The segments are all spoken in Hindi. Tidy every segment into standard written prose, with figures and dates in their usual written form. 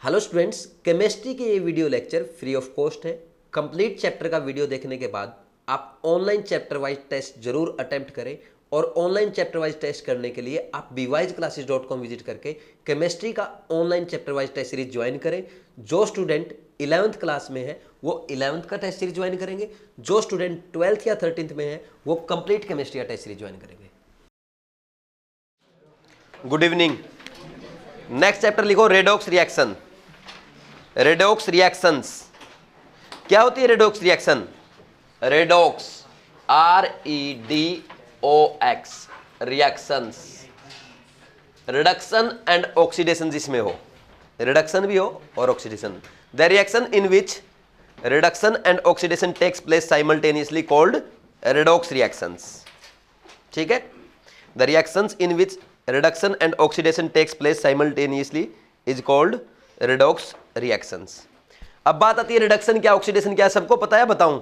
हेलो स्टूडेंट्स, केमिस्ट्री के ये video lecture free of cost है। कंप्लीट चैप्टर का वीडियो देखने के बाद आप ऑनलाइन चैप्टर वाइज टेस्ट जरूर अटेम्प्ट करें और ऑनलाइन चैप्टर वाइज टेस्ट करने के लिए आप bwiseclasses.com विजिट करके केमिस्ट्री का online chapter wise test series join करें। जो स्टूडेंट 11th क्लास में है वो 11th का टेस्ट सीरीज ज्वाइन करेंगे, जो स्टूडेंट 12th या 13th में है वो कंप्लीट केमिस्ट्री का टेस्ट सीरीज ज्वाइन करेंगे। Good evening. नेक्स्ट चैप्टर लिखो, रेडॉक्स रिएक्शन। रेडॉक्स रिएक्शंस क्या होती है? Redox reaction, redox REDOX reactions, reduction and oxidation जिसमें हो, रिडक्शन भी हो और oxidation. The reaction in which reduction and oxidation takes place simultaneously called redox reactions. ठीक है, the reactions in which reduction and oxidation takes place simultaneously is called redox reactions. अब बात आती है रिडक्शन क्या, ऑक्सीडेशन क्या, सबको पता है? बताऊं?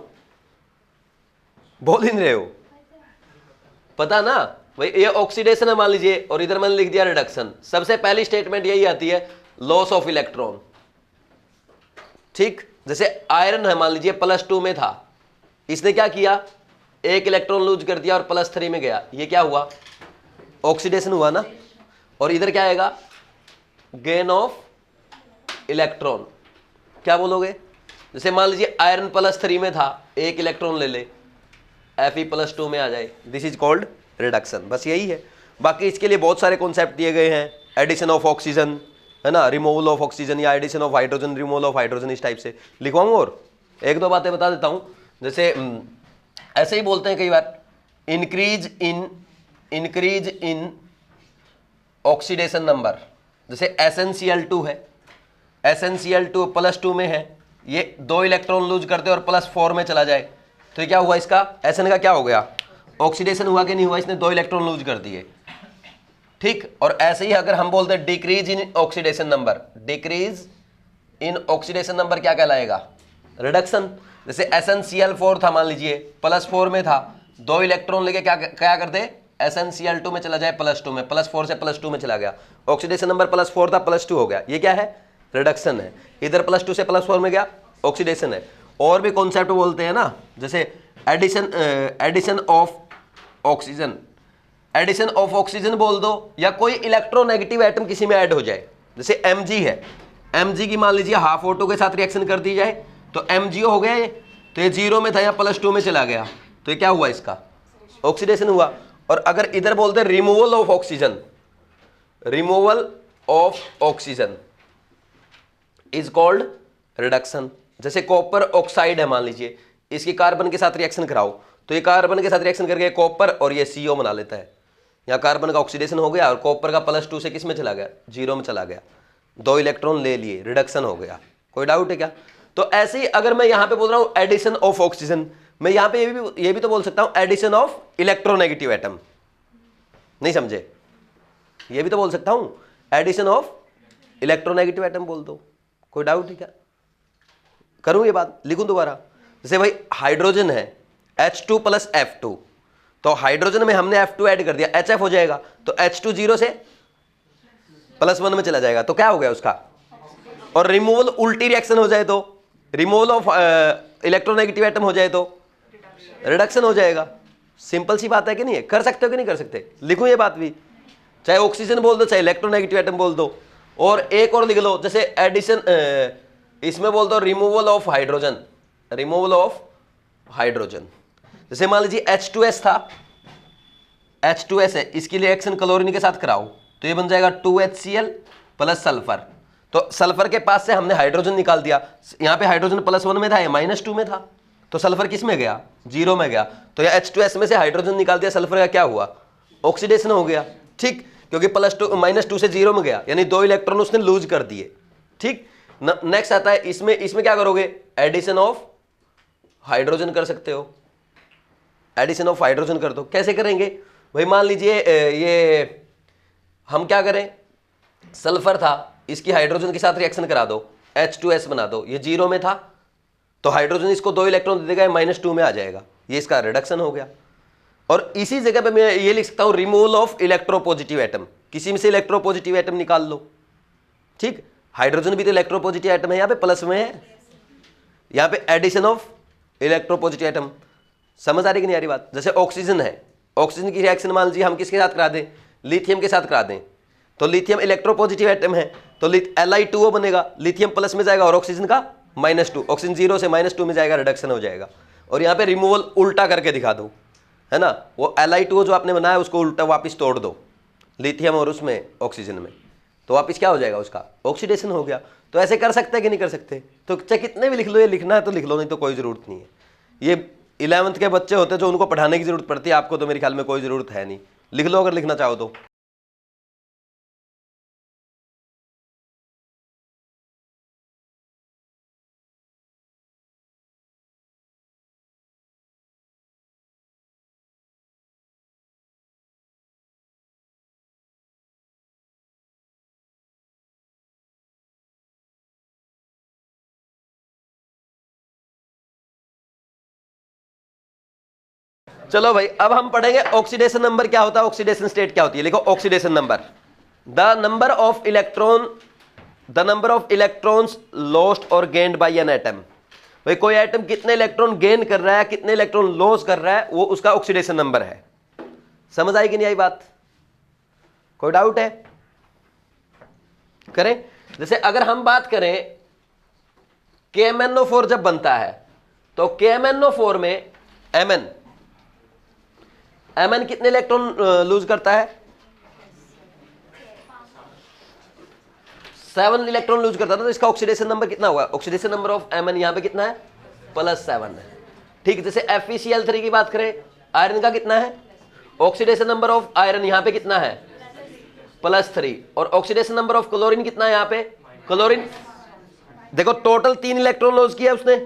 बोल ही नहीं रहे हो, पता ना भाई। ये ऑक्सीडेशन है मान लीजिए और इधर मैंने लिख दिया रिडक्शन। सबसे पहली स्टेटमेंट यही आती है, लॉस ऑफ इलेक्ट्रॉन। ठीक, जैसे आयरन है मान लीजिए +2 में था, इसने क्या किया, एक इलेक्ट्रॉन लूज कर दिया और +3 में गया, ये क्या हुआ? ऑक्सीडेशन हुआ ना। और इधर क्या आएगा? Gain of electron. क्या बोलोगे? जैसे मान लीजिए आयरन +3 में था, एक इलेक्ट्रॉन ले ले, Fe+2 में आ जाए, दिस इज कॉल्ड रिडक्शन। बस यही है। बाकी इसके लिए बहुत सारे कॉन्सेप्ट दिए गए हैं, एडिशन ऑफ ऑक्सीजन है ना, रिमूवल ऑफ ऑक्सीजन या addition of hydrogen, removal of hydrogen, इस टाइप से लिखवाऊंगा। और एक दो बातें बता देता हूं, जैसे ऐसे ही बोलते हैं कई बार, इंक्रीज इन ऑक्सीडेशन नंबर। जैसे SnCl2 है, SnCl2 +2 में है, ये 2 इलेक्ट्रॉन लूज करते और +4 में चला जाए, तो ये क्या हुआ? इसका Sn का क्या हो गया? ऑक्सीडेशन हुआ कि नहीं हुआ? इसने 2 इलेक्ट्रॉन लूज कर दिए। ठीक, और ऐसे ही अगर हम बोलते हैं decrease in oxidation number, decrease in oxidation number क्या कहलाएगा? रिडक्शन। जैसे SnCl4 था मान लीजिए, +4 में था, 2 इलेक्ट्रॉन लेके क्या करते? SnCl2 में चला जाए +2 में, +4 से +2 में चला गया, ऑक्सीडेशन नंबर +4 था, +2 हो गया, ये क्या है? रिडक्शन है। इधर +2 से +4 में गया, ऑक्सीडेशन है। और भी कॉन्सेप्ट बोलते हैं ना, जैसे addition of oxygen, addition of oxygen बोल दो, या कोई इलेक्ट्रोनेगेटिव एटम किसी में ऐड हो जाए। जैसे Mg है, Mg की मान लीजिए हाफ ऑटो के साथ रिएक्शन कर दी जाए तो MgO हो गया ये, तो ये 0 में था या +2 में चला गया, तो ये क्या हुआ? इसका ऑक्सीडेशन हुआ। और अगर इधर बोलते हैं removal of oxygen, removal of oxygen is called reduction. जैसे कॉपर ऑक्साइड है मान लीजिए, इसकी कार्बन के साथ रिएक्शन कराओ, तो ये कार्बन के साथ रिएक्शन करके कॉपर और ये CO बना लेता है। यहाँ कार्बन का ऑक्सीडेशन हो गया और कॉपर का +2 से किस में चला गया? 0 में चला गया, 2 इलेक्ट्रॉन ले लिए, रिडक्शन हो गया। कोई डाउट है क्या? तो ऐसे ही अगर मैं यहाँ पे बोल रहा हूँ एडिशन ऑफ ऑक्सीजन, मैं यहाँ पे ये भी तो बोल सकता हूँ एडिशन ऑफ इलेक्ट्रोनेगेटिव एटम। नहीं समझे? ये भी तो बोल सकता हूँ एडिशन ऑफ इलेक्ट्रोनेगेटिव एटम बोल दो। कोई डाउट है क्या? करूं ये बात? लिखूं दोबारा? जैसे भाई हाइड्रोजन है H2 + F2, तो हाइड्रोजन में हमने F2 ऐड कर दिया, HF हो जाएगा, तो H2 0 से +1 में चला जाएगा, तो क्या हो गया उसका? और रिमूवल उल्टी रिएक्शन हो जाए तो, रिमूवल ऑफ इलेक्ट्रोनेगेटिव एटम हो जाए तो रिडक्शन हो जाएगा। सिंपल सी बात है कि नहीं है? कर सकते हो कि नहीं कर सकते? लिखूं ये बात भी? चाहे ऑक्सीजन बोल दो, चाहे इलेक्ट्रोनेगेटिव एटम बोल दो। और एक और लिख लो, जैसे एडिशन, इसमें बोल दो removal of hydrogen, removal of hydrogen. जैसे मान लीजिए H2S था, H2S है, इसकी रिएक्शन क्लोरीन के साथ कराओ तो ये बन जाएगा 2HCl + सल्फर। तो सल्फर के पास से हमने हाइड्रोजन निकाल दिया, यहाँ पे हाइड्रोजन +1 में था, ये -2 में था, तो सल्फर किस में गया? 0 में गया। तो ये H2S में से हाइड्रोजन निकाल दिया, सल्फर का क्या हुआ? ऑक्सीडेशन हो गया। ठीक, क्योंकि -2 से 0 में गया, यानी 2 इलेक्ट्रॉन उसने लूज कर दिए। ठीक, नेक्स्ट आता है इसमें क्या करोगे? एडिशन ऑफ हाइड्रोजन कर सकते हो, एडिशन ऑफ हाइड्रोजन कर दो। कैसे करेंगे भाई? मान लीजिए ये हम क्या करें, सल्फर था, इसकी हाइड्रोजन के साथ रिएक्शन करा दो, H2S बना दो, ये 0 में था, तो हाइड्रोजन इसको 2 इलेक्ट्रॉन दे देगा, -2 में आ जाएगा, ये इसका रिडक्शन हो गया। और इसी जगह पे मैं ये लिख सकता हूं रिमूवल ऑफ इलेक्ट्रोपॉजिटिव एटम, किसी में से इलेक्ट्रोपॉजिटिव एटम निकाल लो। ठीक, हाइड्रोजन भी तो इलेक्ट्रोपॉजिटिव एटम है, यहाँ पे प्लस में है, यहाँ पे एडिशन ऑफ इलेक्ट्रोपॉजिटिव एटम। समझ आ रही कि नहीं आ रही बात? जैसे ऑक्सीजन है, ऑक्सीजन की रिएक्शन मान लीजिए हम किसके साथ करा दें, लिथियम के साथ करा दें, तो लिथियम इलेक्ट्रोपॉजिटिव एटम है, तो Li2O बनेगा, लिथियम प्लस में जाएगा और ऑक्सीजन का -2, ऑक्सीजन 0 से -2 में जाएगा, रिडक्शन हो जाएगा। और यहाँ पे रिमूवल उल्टा करके दिखा दो, है ना, वो Li2O जो आपने बनाया उसको उल्टा वापस तोड़ दो लिथियम और उसमें ऑक्सीजन में, तो वापस क्या हो जाएगा, उसका ऑक्सीडेशन हो गया। तो ऐसे कर सकते हैं कि नहीं कर सकते? तो चाहे कितने भी लिख लो, ये लिखना है तो लिख लो, नहीं तो कोई ज़रूरत नहीं है। ये 11th के बच्चे होते हैं जो उनको पढ़ाने की जरूरत पड़ती है, आपको तो मेरे ख्याल में कोई ज़रूरत है नहीं। लिख लो अगर लिखना चाहो तो। चलो भाई, अब हम पढ़ेंगे ऑक्सीडेशन नंबर क्या होता है, ऑक्सीडेशन स्टेट क्या होती है। लिखो oxidation number, the number of electrons lost और गेन्ड बाय एन एटम। भाई कोई एटम कितने इलेक्ट्रॉन गेन कर रहा है, कितने इलेक्ट्रॉन लॉस कर रहा है, वो उसका ऑक्सीडेशन नंबर है। समझ आई कि नहीं आई बात? कोई डाउट है? करें। जैसे अगर हम बात करें KMnO4 जब बनता है तो KMnO4 में Mn कितने इलेक्ट्रॉन लूज करता है? 7 इलेक्ट्रॉन लूज करता है। तो इसका ऑक्सीडेशन नंबर कितना हुआ? ऑक्सीडेशन नंबर ऑफ Mn यहां पे कितना है? +7 है। ठीक, जैसे FeCl3 की बात करें, आयरन का कितना है? ऑक्सीडेशन नंबर ऑफ आयरन यहां पे कितना है? +3। और ऑक्सीडेशन नंबर ऑफ क्लोरीन कितना है यहां पे? क्लोरीन देखो टोटल 3 इलेक्ट्रॉन लॉस किया उसने,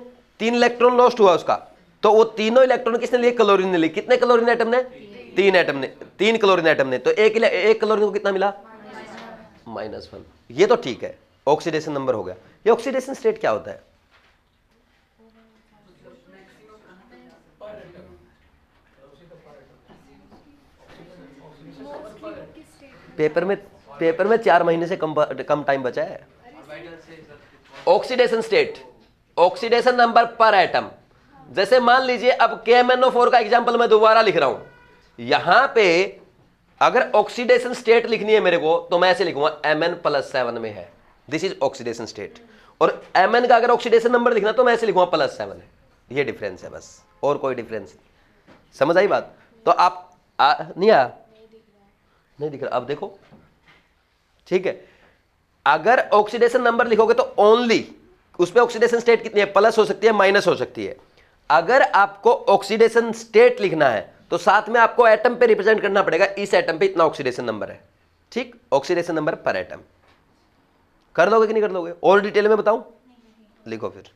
3 इलेक्ट्रॉन लॉस्ट हुआ उसका, तो वो तीनों इलेक्ट्रॉन किसने लिए? क्लोरीन ने लिए। कितने क्लोरीन एटम ने? 3 क्लोरीन एटम ने। तो एक क्लोरीन को कितना मिला? -1। ये तो ठीक है, ऑक्सीडेशन नंबर हो गया। ये ऑक्सीडेशन स्टेट क्या होता है? पेपर में 4 महीने से कम टाइम बचा है। ऑक्सीडेशन स्टेट, ऑक्सीडेशन नंबर पर एटम। जैसे मान लीजिए अब KMnO4 का एग्जांपल मैं दोबारा लिख रहा हूं। यहां पे अगर ऑक्सीडेशन स्टेट लिखनी है मेरे को तो मैं ऐसे लिखूंगा Mn +7 में है, दिस इज ऑक्सीडेशन स्टेट। और Mn का अगर ऑक्सीडेशन नंबर लिखना तो मैं ऐसे लिखूंगा +7 है। ये डिफरेंस है बस, और कोई डिफरेंस नहीं। समझ आई बात? तो आप नहीं आया? नहीं दिख रहा? अब देखो, ठीक है। अगर ऑक्सीडेशन नंबर लिखोगे तो ओनली उस पे ऑक्सीडेशन स्टेट कितनी है? प्लस हो सकती है, माइनस हो सकती है। अगर आपको ऑक्सीडेशन स्टेट लिखना है तो साथ में आपको एटम पे रिप्रेजेंट करना पड़ेगा, इस एटम पे इतना ऑक्सीडेशन नंबर है। ठीक, ऑक्सीडेशन नंबर पर एटम। कर लोगे कि नहीं कर लोगे? और डिटेल में बताऊं? लिखो फिर,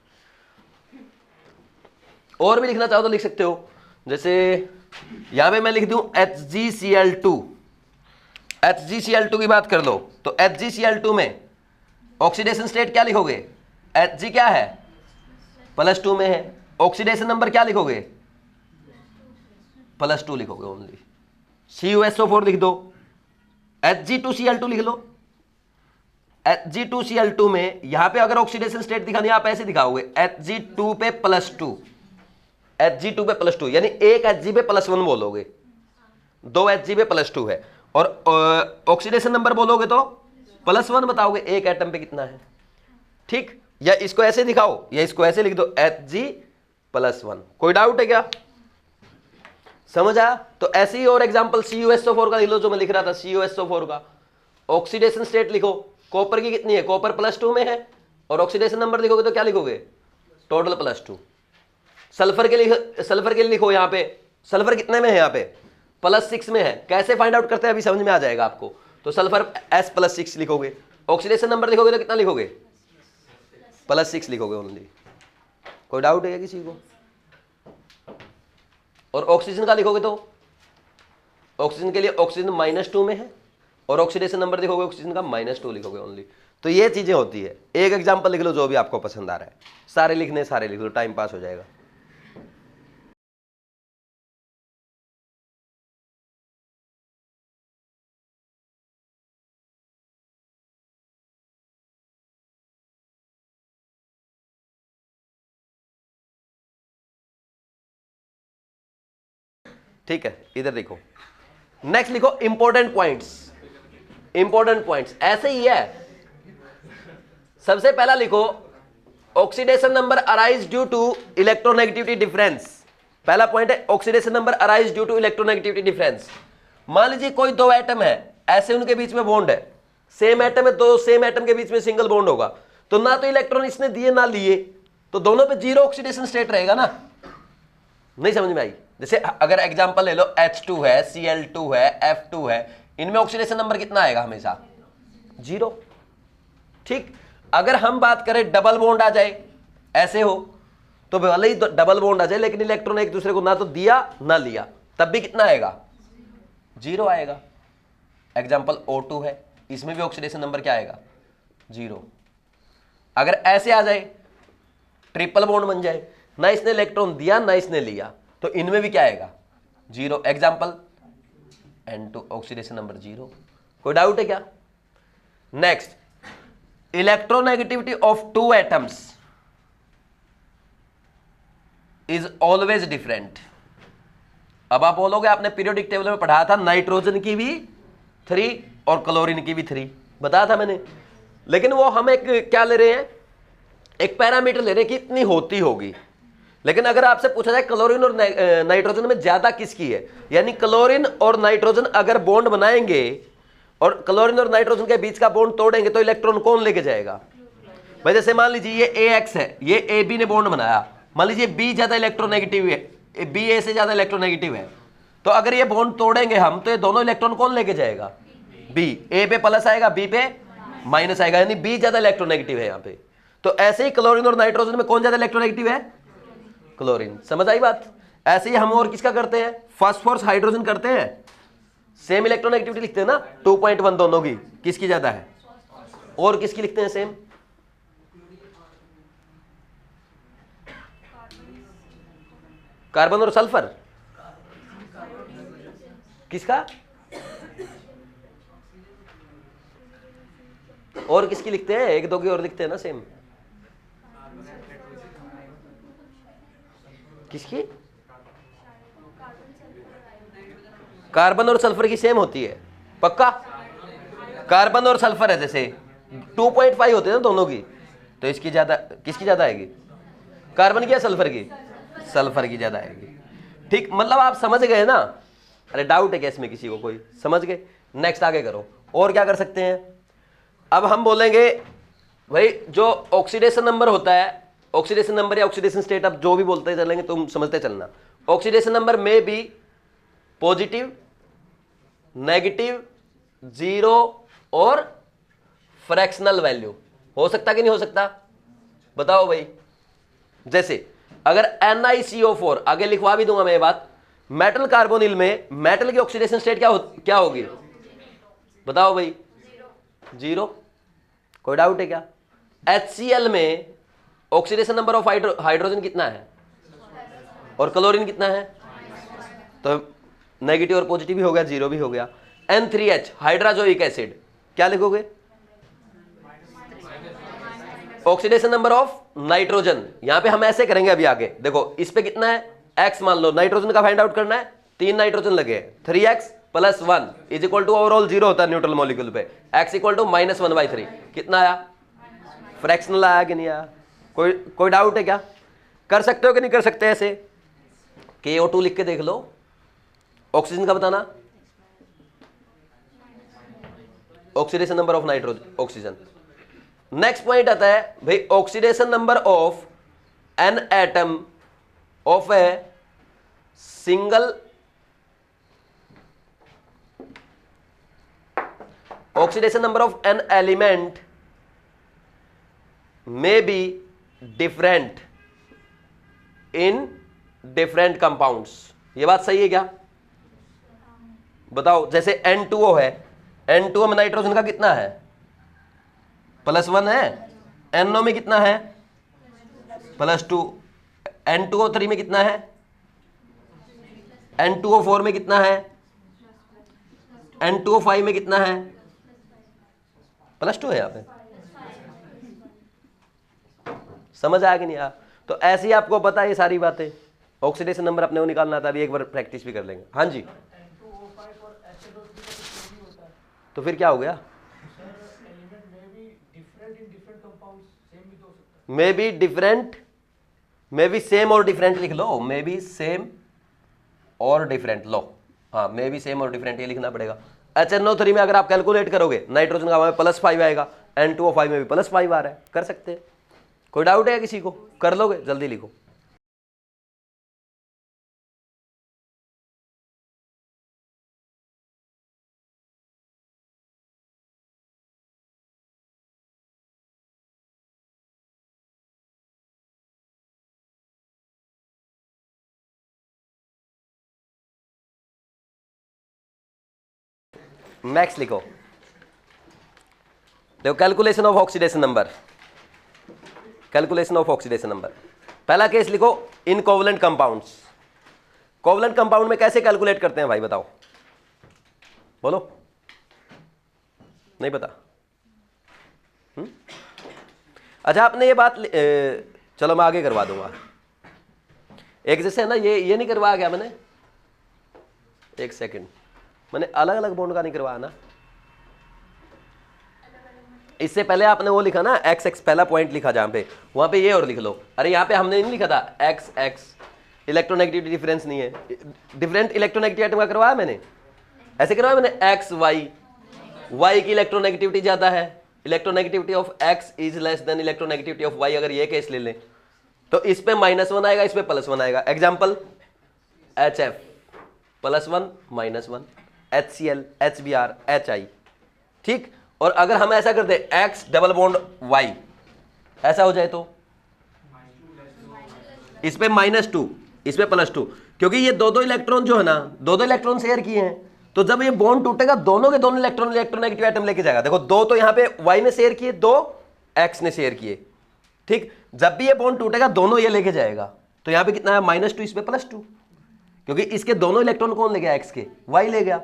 और भी लिखना चाहो तो लिख सकते हो। जैसे यहां पे मैं लिख दूं HgCl2, HgCl2 की बात कर लो तो HgCl2 में ऑक्सीडेशन स्टेट क्या लिखोगे? Hg क्या है? +2 में है। ऑक्सीडेशन नंबर क्या लिखोगे? +2 लिखोगे ओनली। CuSO4 लिख दो, Hg2Cl2 लिख लो। Hg2Cl2 में यहां पे अगर ऑक्सीडेशन स्टेट दिखानी आप ऐसे दिखाओगे Hg2 पे +2, Hg2 पे +2, यानी एक Hg पे +1 बोलोगे, 2 Hg पे +2 है। और ऑक्सीडेशन नंबर बोलोगे तो +1 बताओगे, एक एटम पे कितना है। ठीक, या इसको ऐसे दिखाओ या इसको ऐसे लिख दो Hg+1। कोई डाउट है क्या? समझ आया? तो ऐसे ही और एग्जांपल CuSO4 का लिख लो, जो मैं लिख रहा था CuSO4 का। ऑक्सीडेशन स्टेट लिखो, कॉपर की कितनी है? कॉपर +2 में है। और ऑक्सीडेशन नंबर लिखोगे तो क्या लिखोगे? टोटल +2। सल्फर के लिए लिखो, यहां पे सल्फर कितने में है? यहां पे +6 में है। कैसे फाइंड आउट करते हैं अभी समझ में आ जाएगा आपको। तो सल्फर S+6 लिखोगे, ऑक्सीडेशन नंबर लिखोगे तो कितना लिखोगे? +6 लिखोगे ओनली। कोई डाउट है किसी को? और ऑक्सीजन का लिखोगे तो ऑक्सीजन के लिए ऑक्सीजन -2 में है, और ऑक्सीडेशन नंबर लिखोगे ऑक्सीजन का -2 लिखोगे ओनली। तो ये चीजें होती है। एक एग्जांपल लिख लो जो भी आपको पसंद आ रहा है, सारे लिखने सारे लिख लो, टाइम पास हो जाएगा। ठीक है, इधर देखो, नेक्स्ट लिखो इंपॉर्टेंट पॉइंट्स। इंपॉर्टेंट पॉइंट्स ऐसे ही है। सबसे पहला लिखो oxidation number arise due to electronegativity difference. पहला पॉइंट है oxidation number arise due to electronegativity difference. मान लीजिए कोई दो एटम है, ऐसे उनके बीच में बॉन्ड है, सेम एटम है, दो सेम एटम के बीच में सिंगल बॉन्ड होगा, तो ना तो इलेक्ट्रॉन इसने दिए ना लिए, तो दोनों पे जीरो ऑक्सीडेशन स्टेट रहेगा ना। नहीं समझ में आई? जैसे अगर एग्जांपल ले लो H2 है, Cl2 है, F2 है, इनमें ऑक्सीडेशन नंबर कितना आएगा? हमेशा जीरो। ठीक, अगर हम बात करें डबल बॉन्ड आ जाए, ऐसे हो, तो भले ही डबल बॉन्ड आ जाए लेकिन इलेक्ट्रॉन एक दूसरे को ना तो दिया ना लिया, तब भी कितना आएगा? जीरो आएगा। एग्जांपल O2 है, इसमें भी ऑक्सीडेशन नंबर क्या आएगा? जीरो। अगर ऐसे आ जाए, ट्रिपल बॉन्ड बन जाए, ना इसने इलेक्ट्रॉन दिया ना इसने लिया, तो इनमें भी क्या आएगा? Zero. Example N2, oxidation number zero. कोई डाउट है क्या? Next, electronegativity of two atoms is always different. अब आप बोलोगे आपने पीरियोडिक टेबल में पढ़ा था नाइट्रोजन की भी 3 और क्लोरीन की भी 3, बताया था मैंने, लेकिन वो हम एक क्या ले रहे हैं, एक पैरामीटर ले रहे हैं कि इतनी होती होगी। लेकिन अगर आपसे पूछा जाए क्लोरीन और नाइट्रोजन में ज्यादा किसकी है, यानी क्लोरीन और नाइट्रोजन अगर बॉन्ड बनाएंगे और क्लोरीन और नाइट्रोजन के बीच का बॉन्ड तोड़ेंगे तो इलेक्ट्रॉन कौन लेके जाएगा? भाई जैसे मान लीजिए ये AX है, ये AB ने बॉन्ड बनाया, मान लीजिए B ज्यादा इलेक्ट्रोनेगेटिव है, B A से ज्यादा इलेक्ट्रोनेगेटिव है, तो अगर ये बॉन्ड तोड़ेंगे हम तो ये दोनों इलेक्ट्रॉन कौन लेके जाएगा? B। A पे प्लस आएगा, B पे माइनस आएगा, यानी B ज्यादा इलेक्ट्रोनेगेटिव है यहाँ पे। तो ऐसे ही क्लोरीन और नाइट्रोजन में कौन ज्यादा इलेक्ट्रोनेगेटिव है? क्लोरीन। समझ आई बात? ऐसे ही हम और किसका करते हैं? फास्फोरस हाइड्रोजन करते हैं, सेम इलेक्ट्रोनेगेटिविटी लिखते हैं ना, 2.1 दोनों की, किसकी ज्यादा है? और किसकी लिखते हैं सेम? कार्बन और सल्फर। किसका? और किसकी लिखते हैं? एक दो की और लिखते हैं ना सेम। किसकी? कार्बन और सल्फर की सेम होती है, पक्का? कार्बन और सल्फर है जैसे 2.5 होते हैं ना दोनों की, तो इसकी ज्यादा, किसकी ज्यादा आएगी? कार्बन की या सल्फर की? सल्फर की ज्यादा आएगी। ठीक, मतलब आप समझ गए ना? अरे डाउट है क्या इसमें किसी को? कोई समझ गए? नेक्स्ट आगे करो। और क्या कर सकते हैं? अब हम बोलेंगे भाई जो ऑक्सीडेशन नंबर होता है, ऑक्सीडेशन नंबर या ऑक्सीडेशन स्टेट, अब जो भी बोलते चलेंगे तुम समझते चलना। ऑक्सीडेशन नंबर में भी पॉजिटिव, नेगेटिव, जीरो और फ्रैक्शनल वैल्यू हो सकता कि नहीं हो सकता? बताओ भाई। जैसे अगर NiCO4, आगे लिखवा भी दूंगा मैं ये बात, मेटल कार्बोनिल में मेटल की ऑक्सीडेशन स्टेट क्या होगी? बताओ भाई। जीरो। कोई डाउट है क्या? HCl में ऑक्सीडेशन नंबर ऑफ हाइड्रोजन कितना है और क्लोरीन कितना है? तो नेगेटिव और पॉजिटिव भी हो गया, जीरो भी हो गया। N3H हाइड्रोजोइक एसिड, क्या लिखोगे? Oxidation number of nitrogen. यहां पे हम ऐसे करेंगे अभी आगे, देखो इस पे कितना है? X मान लो, नाइट्रोजन का फाइंड आउट करना है, 3 नाइट्रोजन लगे, 3x + 1 is equal to overall zero होता है न्यूट्रल मॉलिक्यूल पे, x इक्वल टू -1/3। कितना आया? फ्रैक्शनल आया कि नहीं आया? कोई डाउट है क्या? कर सकते हो कि नहीं कर सकते? ऐसे KO2 लिख के देख लो। ऑक्सीजन का बताना, oxidation number of nitrogen, oxygen. Next point आता है भाई oxidation number of an atom of a single, oxidation number of an element may be different in different compounds। ये बात सही है क्या? बताओ। जैसे N2O है, N2O में नाइट्रोजन का कितना है? +1 है। NO में कितना है? +2। N2O3 में कितना है? N2O4 में कितना है? N2O5 में कितना है? +2 है यहाँ पे। समझ आया कि नहीं आया? तो ऐसे ही आपको पता है ये सारी बातें। ऑक्सीडेशन नंबर अपने को निकालना था, अभी एक बार प्रैक्टिस भी कर लेंगे। हाँ जी, तो फिर क्या हो गया? May be different, may be same और डिफरेंट लिख लो, मे बी सेम और डिफरेंट लो। हाँ, मे बी सेम और डिफरेंट ये लिखना पड़ेगा। HNO3 में अगर आप कैलकुलेट करोगे, नाइट्रोजन का +5 आएगा, N2O5 में भी +5 आ रहा है, कर सकते हैं। कोई डाउट है किसी को? कर लोगे? जल्दी लिखो। मैक्स लिखो। देखो, calculation of oxidation number, calculation of oxidation number. पहला केस लिखो, in covalent compounds. Covalent compound में कैसे कैलकुलेट करते हैं भाई, बताओ, बोलो। नहीं पता? अच्छा, आपने ये बात चलो मैं आगे करवा दूंगा। एक जैसे है ना, ये नहीं करवाया गया मैंने, एक सेकंड, मैंने अलग अलग बॉन्ड का नहीं करवाया ना। इससे पहले आपने वो लिखा ना, एक्स एक्स, पहला पॉइंट लिखा जहां पे, वहां पे ये और लिख लो। अरे यहाँ पे हमने नहीं लिखा था एक्स एक्स, इलेक्ट्रोनेगेटिविटी डिफरेंस नहीं है, डिफरेंट इलेक्ट्रोनेगेटिव आइटम का करवाया मैंने, ऐसे करवाया मैंने। एक्स वाई, वाई की इलेक्ट्रोनेगेटिविटी ज्यादा है, electronegativity of X is less than electronegativity of Y, अगर ये केस ले लें तो इस पे -1 आएगा, इस पे +1 आएगा। Example, HF +1 -1, HCl HBr HI, ठीक। और अगर हम ऐसा कर दे X डबल बॉन्ड Y, ऐसा हो जाए तो इस पे -2, इस पे +2, क्योंकि ये दो इलेक्ट्रॉन जो है ना, दो इलेक्ट्रॉन शेयर किए हैं, तो जब ये बॉन्ड टूटेगा दोनों के दोनों इलेक्ट्रॉन इलेक्ट्रोनेगेटिव आइटम लेके जाएगा। देखो, दो तो यहाँ पे Y ने शेयर किए, दो X ने शेयर किए, ठीक। जब भी ये बॉन्ड टूटेगा दोनों ये लेके जाएगा, तो यहाँ पे कितना है -2, इस पे +2, क्योंकि इसके दोनों इलेक्ट्रॉन कौन ले गया? X के, Y ले गया।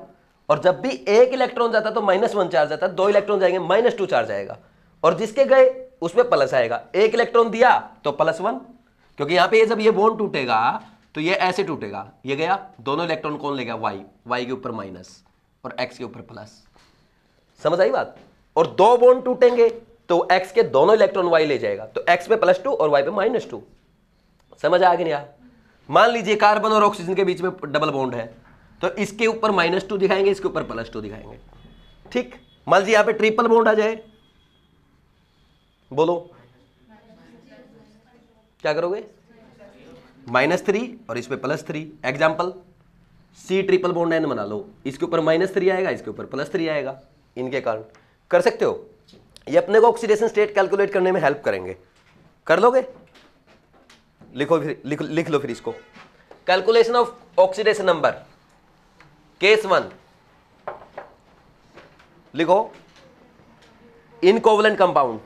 और जब भी एक इलेक्ट्रॉन जाता तो -1 चार्ज आता, दो इलेक्ट्रॉन जाएंगे -2 चार्ज आएगा, और जिसके गए उसमें प्लस आएगा। एक इलेक्ट्रॉन दिया तो +1, क्योंकि यहाँ पे जब ये बॉन्ड टूटेगा तो ये ऐसे टूटेगा, ये गया, दोनों इलेक्ट्रॉन कौन ले गया? Y के ऊपर माइनस और X के ऊपर प्लस। समझ आई बात? और दो बॉन्ड टूटेंगे तो X के दोनों इलेक्ट्रॉन Y ले जाएगा, तो X पे +2 और Y पे -2। समझ आ गया नहीं यार? मान लीजिए कार्बन और ऑक्सीजन के बीच में डबल बॉन्ड है, तो इसके ऊपर -2 दिखाएंगे, इसके ऊपर +2 दिखाएंगे, ठीक। मान लीजिए यहाँ पे ट्रिपल बॉन्ड आ जाए, बोलो क्या करोगे? -3 और इस पे +3। Example, C triple bond N बना लो, इसके ऊपर -3 आएगा, इसके ऊपर +3 आएगा, इनके कारण। कर सकते हो? ये अपने को ऑक्सीडेशन स्टेट कैलकुलेट करने में हेल्प करेंगे। कर लोगे? लिखो फिर, लिख लो फिर इसको। Calculation of oxidation number, case 1 लिखो, इन कोवलेंट कंपाउंड।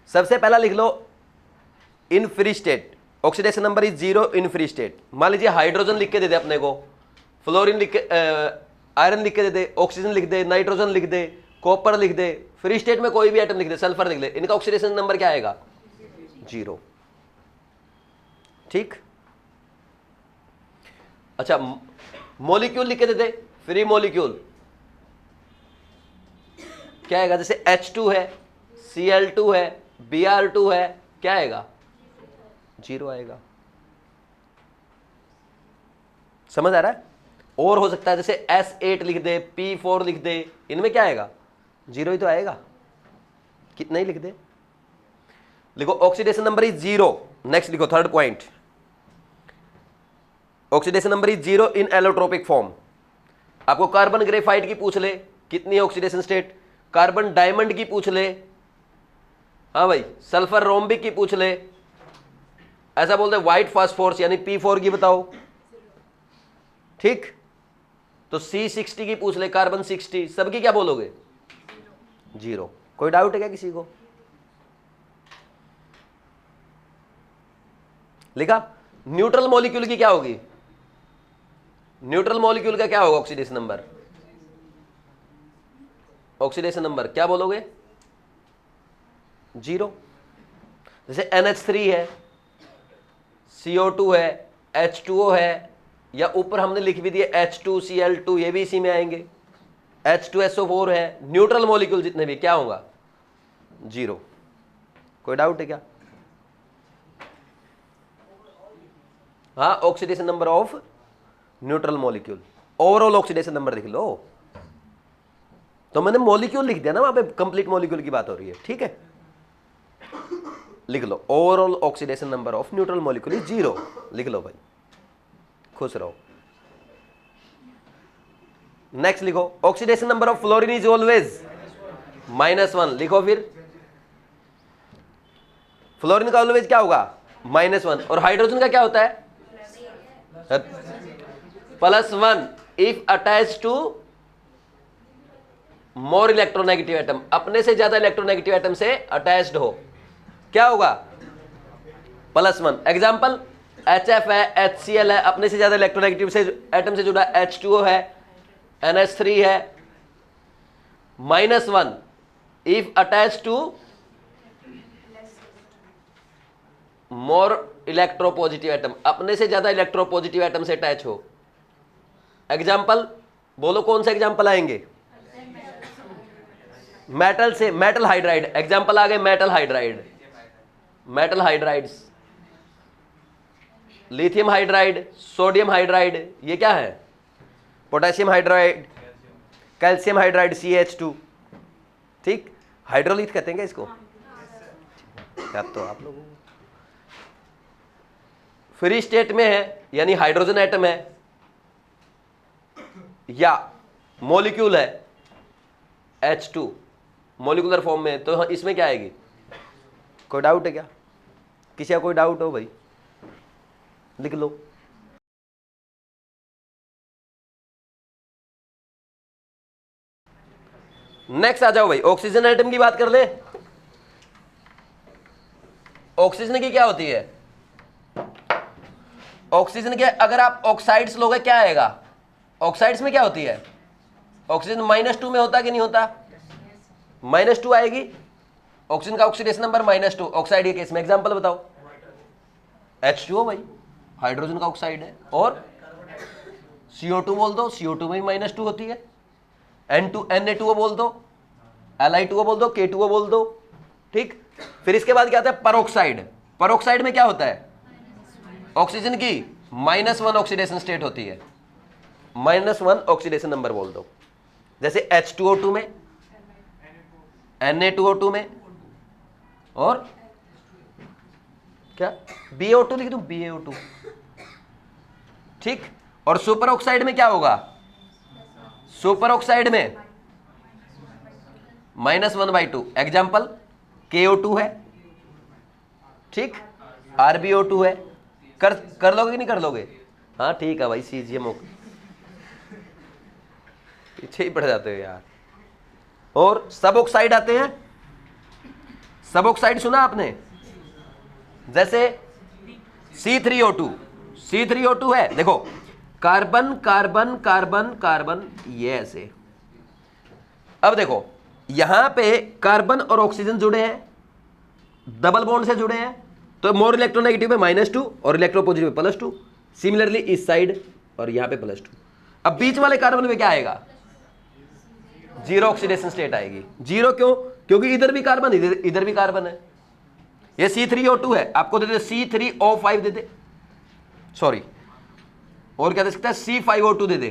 सबसे पहला लिख लो in free state, oxidation number is 0 in free state. मान लीजिए हाइड्रोजन लिख के दे दे अपने को, फ्लोरीन लिख के, आयरन लिख के दे दे, ऑक्सीजन लिख दे, नाइट्रोजन लिख दे, कॉपर लिख दे, फ्री स्टेट में कोई भी आइटम लिख दे, सल्फर लिख दे, इनका ऑक्सीडेशन नंबर क्या आएगा? 0, ठीक। अच्छा, मॉलिक्यूल लिख के दे दे, फ्री मॉलिक्यूल क्या आएगा? जैसे H2 है, Cl2 है, Br2 है, क्या आएगा? 0 आएगा। समझ आ रहा है? और हो सकता है जैसे S8 लिख दे, P4 लिख दे, इनमें क्या आएगा? 0 ही तो आएगा। कितना ही लिख दे। लिखो ऑक्सीडेशन नंबर इज 0। नेक्स्ट लिखो third point, oxidation number is 0 in allotropic form. आपको कार्बन ग्रेफाइट की पूछ ले, कितनी ऑक्सीडेशन स्टेट, कार्बन डायमंड की पूछ ले, हाँ भाई, सल्फर रोम्बिक की पूछ ले, ऐसा बोलते व्हाइट फास्फोरस यानी P4 की बताओ, ठीक। तो C60 की पूछ ले, कार्बन 60, सबकी क्या बोलोगे? 0। कोई डाउट है क्या किसी को? लिखा। न्यूट्रल मॉलिक्यूल की क्या होगी? न्यूट्रल मॉलिक्यूल का क्या होगा ऑक्सीडेशन नंबर? ऑक्सीडेशन नंबर क्या बोलोगे? 0। जैसे NH3 है, CO2 है, H2O है, या ऊपर हमने लिख भी दिया H2Cl2, ये भी इसी में आएंगे, H2SO4 है, न्यूट्रल मॉलिक्यूल जितने भी, क्या होगा? 0। कोई डाउट है क्या? हाँ, oxidation number of neutral molecule, overall oxidation number लिख लो। तो मैंने मॉलिक्यूल लिख दिया ना, वहां पे कंप्लीट मॉलिक्यूल की बात हो रही है, ठीक है? लिख लो overall oxidation number of neutral molecule is 0, लिख लो भाई, खुश रहो। नेक्स्ट लिखो, oxidation number of fluorine is always -1, लिखो फिर। फ्लोरीन का ऑलवेज क्या होगा? -1, और हाइड्रोजन का क्या होता है? +1 if attach to more electronegative atom, अपने से ज्यादा इलेक्ट्रोनेगेटिव एटम से अटैच्ड हो, क्या होगा? +1। एग्जाम्पल HF है, HCl है, अपने से ज्यादा इलेक्ट्रोनेगेटिव से एटम से जुड़ा, H2O है, NH3 है, -1 if attach to more electropositive atom, अपने से ज्यादा इलेक्ट्रोपॉजिटिव एटम से अटैच हो। एग्जाम्पल बोलो, कौन से एग्जाम्पल आएंगे? मेटल से, मेटल हाइड्राइड, एग्जाम्पल आ गए metal hydride, metal hydrides, lithium hydride, sodium hydride, ये क्या है? Potassium hydride, calcium hydride CH2, ठीक? हाइड्रोलिथ कहते हैं क्या इसको? याद तो आप लोगों को। फ्री स्टेट में है, यानी हाइड्रोजन एटम है या मॉलिक्यूल है H2 मॉलिक्यूलर फॉर्म में, तो इसमें क्या आएगी? कोई डाउट है क्या? किसी का कोई डाउट हो भाई? लिख लो। नेक्स्ट आ जाओ भाई, ऑक्सीजन एटम की बात कर ले। ऑक्सीजन की क्या होती है? ऑक्सीजन के अगर आप ऑक्साइड्स लोगे क्या आएगा? ऑक्साइड्स में क्या होती है? ऑक्सीजन -2 में होता कि नहीं होता? -2 आएगी। ऑक्सीजन का ऑक्सीडेशन नंबर -2, ऑक्साइड के केस में एग्जांपल बताओ। H2O भाई, हाइड्रोजन का ऑक्साइड है, और CO2 बोल दो, CO2 में -2 होती है। Na2O बोल दो, Li2O बोल दो, K2O बोल दो, ठीक। फिर इसके बाद क्या आता है? परोक्साइड। परोक्साइड में क्या होता है? ऑक्सीजन की -1 ऑक्सीडेशन स्टेट होती है, -1 ऑक्सीडेशन नंबर बोल दो। जैसे H2O2 में, Na2O2 में, और क्या BaO2 लिख दूं? BaO2, ठीक। और सुपर ऑक्साइड में क्या होगा? सुपर ऑक्साइड में -1/2, एग्जाम्पल KO2 है, ठीक, RbO2 है। कर लोगे कि नहीं कर लोगे? हाँ ठीक है भाई, CGM पीछे ही पड़ जाते हो यार। और सब ऑक्साइड आते हैं, सब ऑक्साइड सुना आपने? जैसे C3O2, C3O2 है, देखो कार्बन कार्बन कार्बन कार्बन, ये ऐसे। अब देखो यहां पे कार्बन और ऑक्सीजन जुड़े हैं, डबल बॉन्ड से जुड़े हैं, तो मोर इलेक्ट्रोनेगेटिव में -2 और इलेक्ट्रोपॉजिटिव में +2। सिमिलरली इस साइड और यहां पे +2। अब बीच वाले कार्बन में क्या आएगा? 0 ऑक्सीडेशन स्टेट आएगी। 0 क्यों? क्योंकि इधर भी कार्बन, इधर भी कार्बन है। ये C3O2 है, आपको दे दे C3O5 दे दे, सॉरी, और क्या दे सकता है? C5O2 दे दे।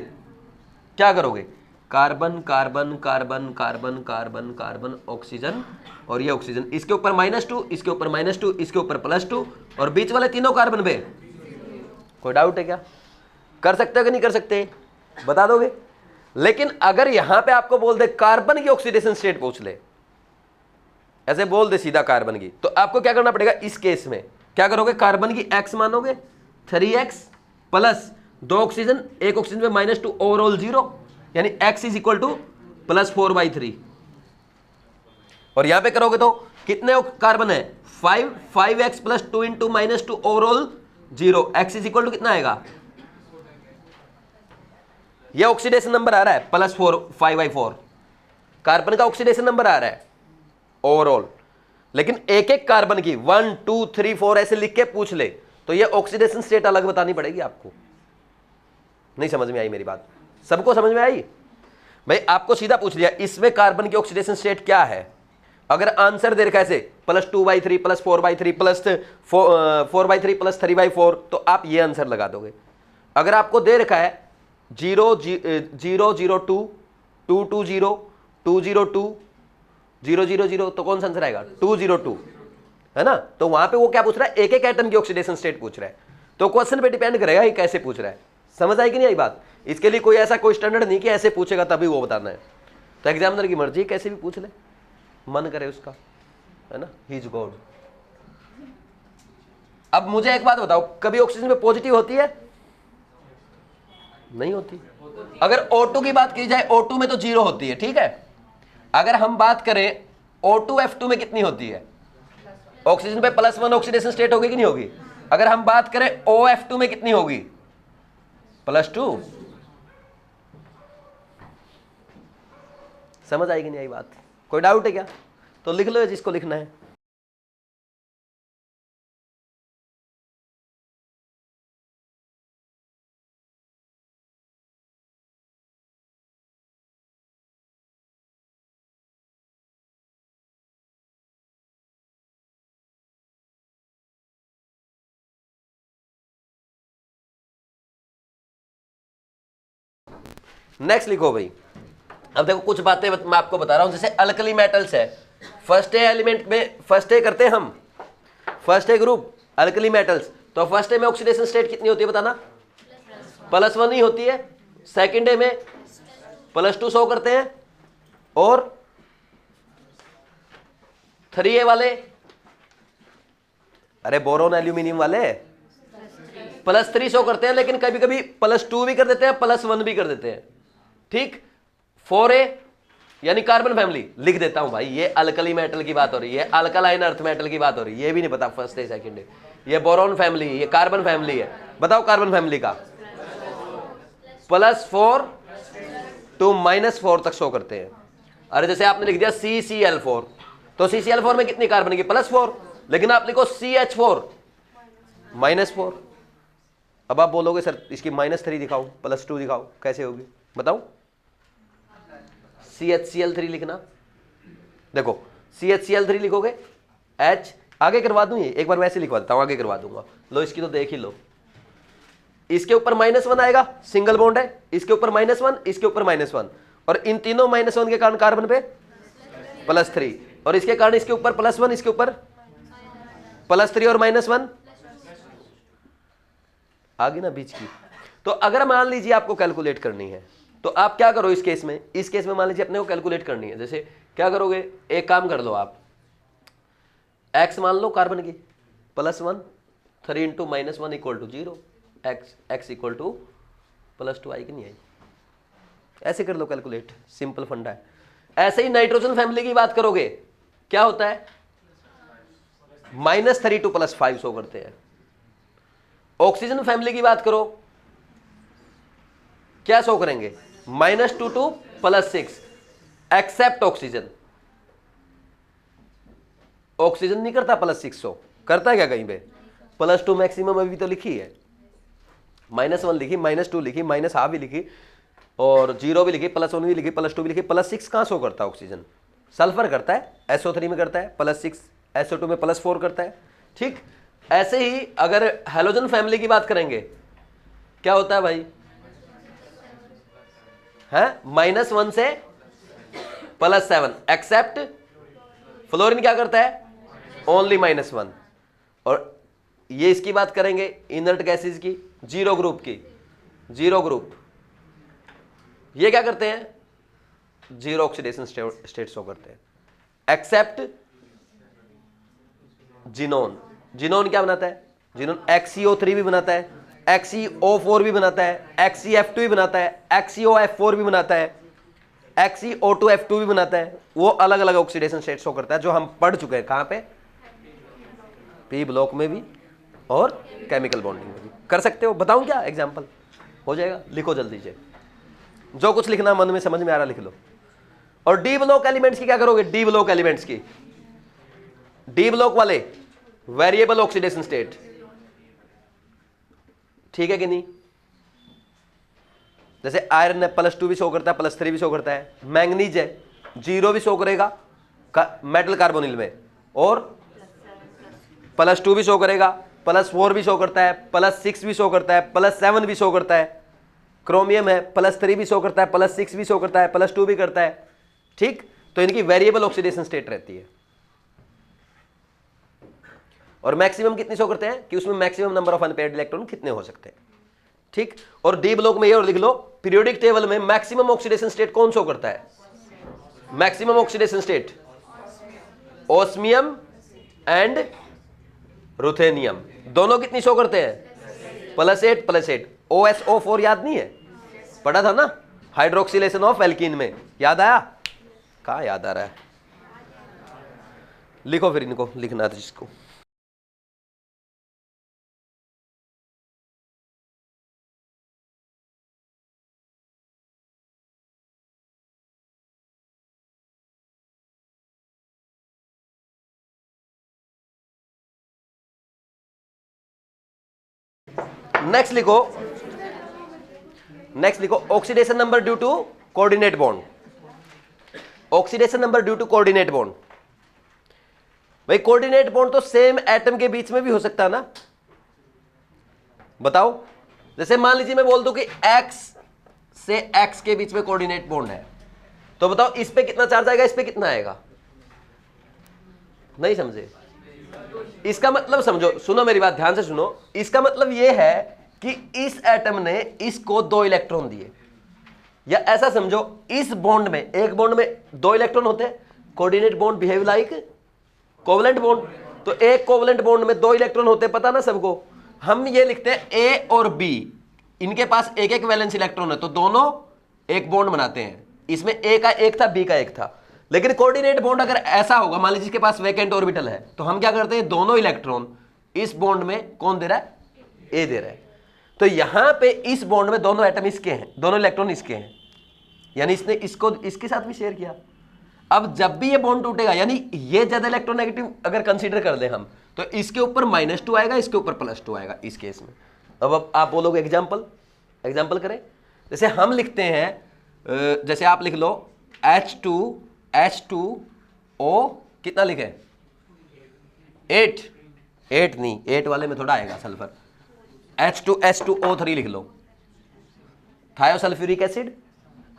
क्या करोगे? Carbon carbon carbon carbon carbon carbon oxygen, और ये ऑक्सीजन, इसके ऊपर -2, इसके ऊपर -2, इसके ऊपर +2, और बीच वाले तीनों कार्बन पे। कोई डाउट है क्या? कर सकते हो कि नहीं कर सकते? बता दोगे? लेकिन अगर यहां पे आपको बोल दे कार्बन की ऑक्सीडेशन स्टेट पूछ ले, ऐसे बोल दे सीधा कार्बन की, तो आपको क्या करना पड़ेगा? इस केस में क्या करोगे? कार्बन की x मानोगे, 3x प्लस 2 ऑक्सीजन, 1 ऑक्सीजन में -2, ओवरऑल 0, यानी x इज इक्वल टू +4/3। और यहां पे करोगे तो कितने कार्बन है? 5x plus 2 into -2, overall 0, x is equal to कितना आएगा? यह ऑक्सीडेशन नंबर आ रहा है +4, 5/4 कार्बन का ऑक्सीडेशन नंबर आ रहा है ओवरऑल। लेकिन एक एक कार्बन की 1 2 3 4 ऐसे लिख के पूछ ले तो ये ऑक्सीडेशन स्टेट अलग बतानी पड़ेगी आपको। नहीं समझ में आई मेरी बात? सबको समझ में आई? भाई आपको सीधा पूछ लिया इसमें कार्बन की ऑक्सीडेशन स्टेट क्या है, अगर आंसर दे रखा है +2/3 +4/3 +4/3 +3/4 तो आप ये आंसर लगा दोगे। अगर आपको दे रखा है 002 220 202 000 तो कौन सा आंसर आएगा? 202, है ना? तो वहां पे वो क्या पूछ रहा है? एक एक एटम की ऑक्सीडेशन स्टेट पूछ रहा है। तो क्वेश्चन पे डिपेंड करेगा ये कैसे पूछ रहा है। समझ आई कि नहीं आई बात? इसके लिए कोई ऐसा कोई स्टैंडर्ड नहीं कि ऐसे पूछेगा तभी वो बताना है। तो एग्जामिनर की मर्जी, कैसे भी पूछ ले, मन करे उसका, है ना? He is God. अब मुझे एक बात बताओ, कभी ऑक्सीजन में पॉजिटिव होती है? नहीं होती। अगर O2 की बात की जाए, O2 में तो 0 होती है, ठीक है। अगर हम बात करें O2F2 में कितनी होती है? ऑक्सीजन पे +1 ऑक्सीडेशन स्टेट होगी कि नहीं होगी? अगर हम बात करें OF2 में कितनी होगी? +2। समझ आएगी नहीं आई बात? कोई डाउट है क्या? तो लिख लो जिसको लिखना है। नेक्स्ट लिखो भाई। अब देखो कुछ बातें मैं आपको बता रहा हूं, जैसे अल्कली मेटल्स है, फर्स्ट ए एलिमेंट में फर्स्ट ए करते हैं हम, first A group alkali metals, तो फर्स्ट ए में ऑक्सीडेशन स्टेट कितनी होती है बताना? +1 ही होती है। सेकंड ए में +2 शो करते हैं, और 3A वाले, अरे बोरोन एल्यूमिनियम वाले +3 शो करते हैं, लेकिन कभी कभी +2 भी कर देते हैं, +1 भी कर देते हैं, ठीक। 4A यानी कार्बन फैमिली लिख देता हूं भाई, ये अल्कली मेटल की बात हो रही है, अल्कलाइन अर्थ मेटल की बात हो रही है, ये भी नहीं पता फर्स्ट ए सेकंड ए। ये बोरोन फैमिली, ये कार्बन फैमिली है। बताओ कार्बन फैमिली का +4 to -4 तक शो करते हैं। अरे जैसे आपने लिख दिया CCl4, तो CCl4 में कितनी कार्बन की? +4, लेकिन आप लिखो CH4 -4। अब आप बोलोगे सर इसकी -3 दिखाओ, +2 दिखाओ, कैसे होगी बताओ? CHCl3 लिखना। देखो CHCl3 लिखोगे, H आगे करवा दूं, ये एक बार वैसे लिखवा देता हूं, आगे करवा दूंगा। लो इसकी तो देख ही लो, इसके ऊपर -1 आएगा, सिंगल बॉन्ड है, इसके ऊपर -1, इसके ऊपर -1, और इन तीनों -1 के कारण कार्बन पे +3, और इसके कारण इसके ऊपर +1, इसके ऊपर +3 और -1 आ गई ना बीच की। तो अगर मान लीजिए आपको कैलकुलेट करनी है, तो आप क्या करो इस केस में? इस केस में मान लीजिए अपने को कैलकुलेट करनी है, जैसे क्या करोगे? एक काम कर लो आप, x मान लो कार्बन की, +1, 3 × -1 = 0, x = +2 आई कि नहीं आई? ऐसे कर लो कैलकुलेट, सिंपल फंडा है। ऐसे ही नाइट्रोजन फैमिली की बात करोगे, क्या होता है? -3 to +5 शो करते हैं। ऑक्सीजन फैमिली की बात करो, क्या शो करेंगे? -2 to +6, एक्सेप्ट ऑक्सीजन। ऑक्सीजन नहीं करता +6 शो, करता है क्या कहीं पे? +2 मैक्सिमम अभी तो लिखी है, -1 लिखी, -2 लिखी, -½ भी लिखी, और 0 भी लिखी, +1 भी लिखी, +2 भी लिखी, +6 कहां शो करता है ऑक्सीजन? सल्फर करता है, SO3 में करता है +6, SO2 में +4 करता है, ठीक। ऐसे ही अगर हैलोजन फैमिली की बात करेंगे, क्या होता है भाई? है -1 से +7, एक्सेप्ट फ्लोरीन क्या करता है? ओनली -1। और ये इसकी बात करेंगे इनर्ट गैसेस की, 0 ग्रुप की, 0 ग्रुप, ये क्या करते हैं? 0 ऑक्सीडेशन स्टेट शो करते हैं, एक्सेप्ट जिनोन। जिनोन क्या बनाता है? जिनोन XeO3 भी बनाता है, XeO4 भी बनाता है, XeF2 भी बनाता है, XeOF4 भी बनाता है, XeO2F2 भी बनाता है। वो अलग अलग ऑक्सीडेशन स्टेट शो करता है, जो हम पढ़ चुके हैं। कहां पे? पी ब्लॉक में भी और केमिकल बॉन्डिंग में भी कर सकते हो। बताऊं क्या एग्जांपल? हो जाएगा, लिखो जल्दी से, जो कुछ लिखना मन में समझ में आ रहा लिख लो। और डी ब्लॉक एलिमेंट्स की क्या करोगे? डी ब्लॉक एलिमेंट्स की, डी ब्लॉक वाले वेरिएबल ऑक्सीडेशन स्टेट, ठीक है कि नहीं? जैसे आयरन है +2 भी शो करता है, +3 भी शो करता है। मैंगनीज है 0 भी शो करेगा मेटल कार्बोनिल में, और +2 भी शो करेगा, +4 भी शो करता है, +6 भी शो करता है, +7 भी शो करता है। क्रोमियम है +3 भी शो करता है, +6 भी शो करता है, +2 भी करता है। ठीक, तो इनकी वेरिएबल ऑक्सीडेशन स्टेट रहती है। और मैक्सिमम कितनी शो करते हैं कि उसमें maximum number of unpaired electron कितने हो सकते हैं। ठीक, और डी ब्लॉक में ये और लिख लो, पीरियोडिक टेबल में मैक्सिमम ऑक्सीडेशन स्टेट कौन शो करता है? Maximum oxidation state osmium and ruthenium, दोनों कितनी शो करते हैं? +8 +8। OSO4 याद नहीं है? पढ़ा था ना हाइड्रोक्सिलेशन ऑफ एल्कीन में, याद आया? कहाँ याद आ रहा है? लिखो फिर, इनको लिखना था जिसको। नेक्स्ट लिखो oxidation number due to coordinate bond. Oxidation number due to coordinate bond. भाई कोऑर्डिनेट बॉन्ड तो सेम एटम के बीच में भी हो सकता है ना? बताओ, जैसे मान लीजिए मैं बोल दूं कि X से X के बीच में कोऑर्डिनेट बॉन्ड है, तो बताओ इस पे कितना चार्ज आएगा, इस पे कितना आएगा? नहीं समझे? इसका मतलब समझो, सुनो मेरी बात ध्यान से सुनो। इसका मतलब यह है कि इस एटम ने इसको 2 इलेक्ट्रॉन दिए, या ऐसा समझो इस बॉन्ड में, एक बॉन्ड में 2 इलेक्ट्रॉन होते हैं। Coordinate bond behave like covalent bond, तो एक कोवलेंट बॉन्ड में 2 इलेक्ट्रॉन होते हैं, पता ना सबको। हम ये लिखते हैं A और B, इनके पास एक एक वैलेंस इलेक्ट्रॉन है, तो दोनों एक बॉन्ड बनाते हैं। इसमें A का एक था, B का एक था। लेकिन कोऑर्डिनेट बॉन्ड अगर ऐसा होगा, मान लीजिए इसके पास वैकेंट ऑर्बिटल है, तो हम क्या करते हैं, दोनों इलेक्ट्रॉन इस बॉन्ड में कौन दे रहा है? A दे रहा है। तो यहां पे इस बॉन्ड में दोनों एटम इसके हैं, दोनों इलेक्ट्रॉन इसके हैं, यानी इसने इसको इसके साथ भी शेयर किया। अब जब भी ये बॉन्ड टूटेगा, यानी ये ज्यादा इलेक्ट्रोनेगेटिव अगर कंसीडर कर दें हम, तो इसके ऊपर -2 आएगा, इसके ऊपर +2 आएगा इस केस में। अब आप बोलोगे एग्जाम्पल करें। जैसे हम लिखते हैं, जैसे आप लिख लो H2O, कितना लिखे? 8 नहीं, 8 वाले में थोड़ा आएगा सल्फर। H2SO3 लिख लो, थायोसल्फ्यूरिक एसिड।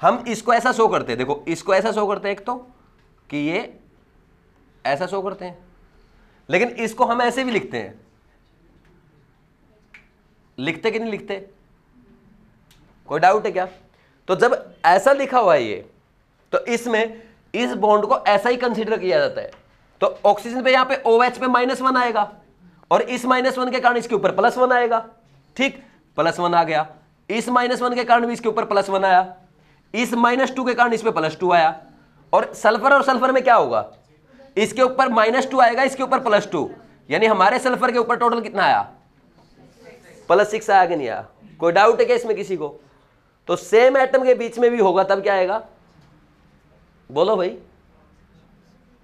हम इसको ऐसा शो करते हैं, देखो इसको ऐसा शो करते हैं, एक तो कि ये ऐसा शो करते हैं, लेकिन इसको हम ऐसे भी लिखते हैं। लिखते कि नहीं लिखते? कोई डाउट है क्या? तो जब ऐसा लिखा हुआ है ये, तो इसमें इस बॉन्ड को ऐसा ही कंसीडर किया जाता है। तो ऑक्सीजन पे यहां पे OH पे -1 आएगा, और इस -1 के कारण इसके ऊपर +1 आएगा। ठीक, +1 आ गया, इस -1 के कारण भी इसके ऊपर +1 आया, इस -2 के कारण इस पे +2 आया। और सल्फर में क्या होगा? इसके ऊपर -2 आएगा, इसके ऊपर +2, यानी हमारे सल्फर के ऊपर टोटल कितना आया? +6 आया कि नहीं आया? कोई डाउट है क्या इसमें किसी को? तो सेम एटम के बीच में भी होगा, तब क्या आएगा? बोलो भाई,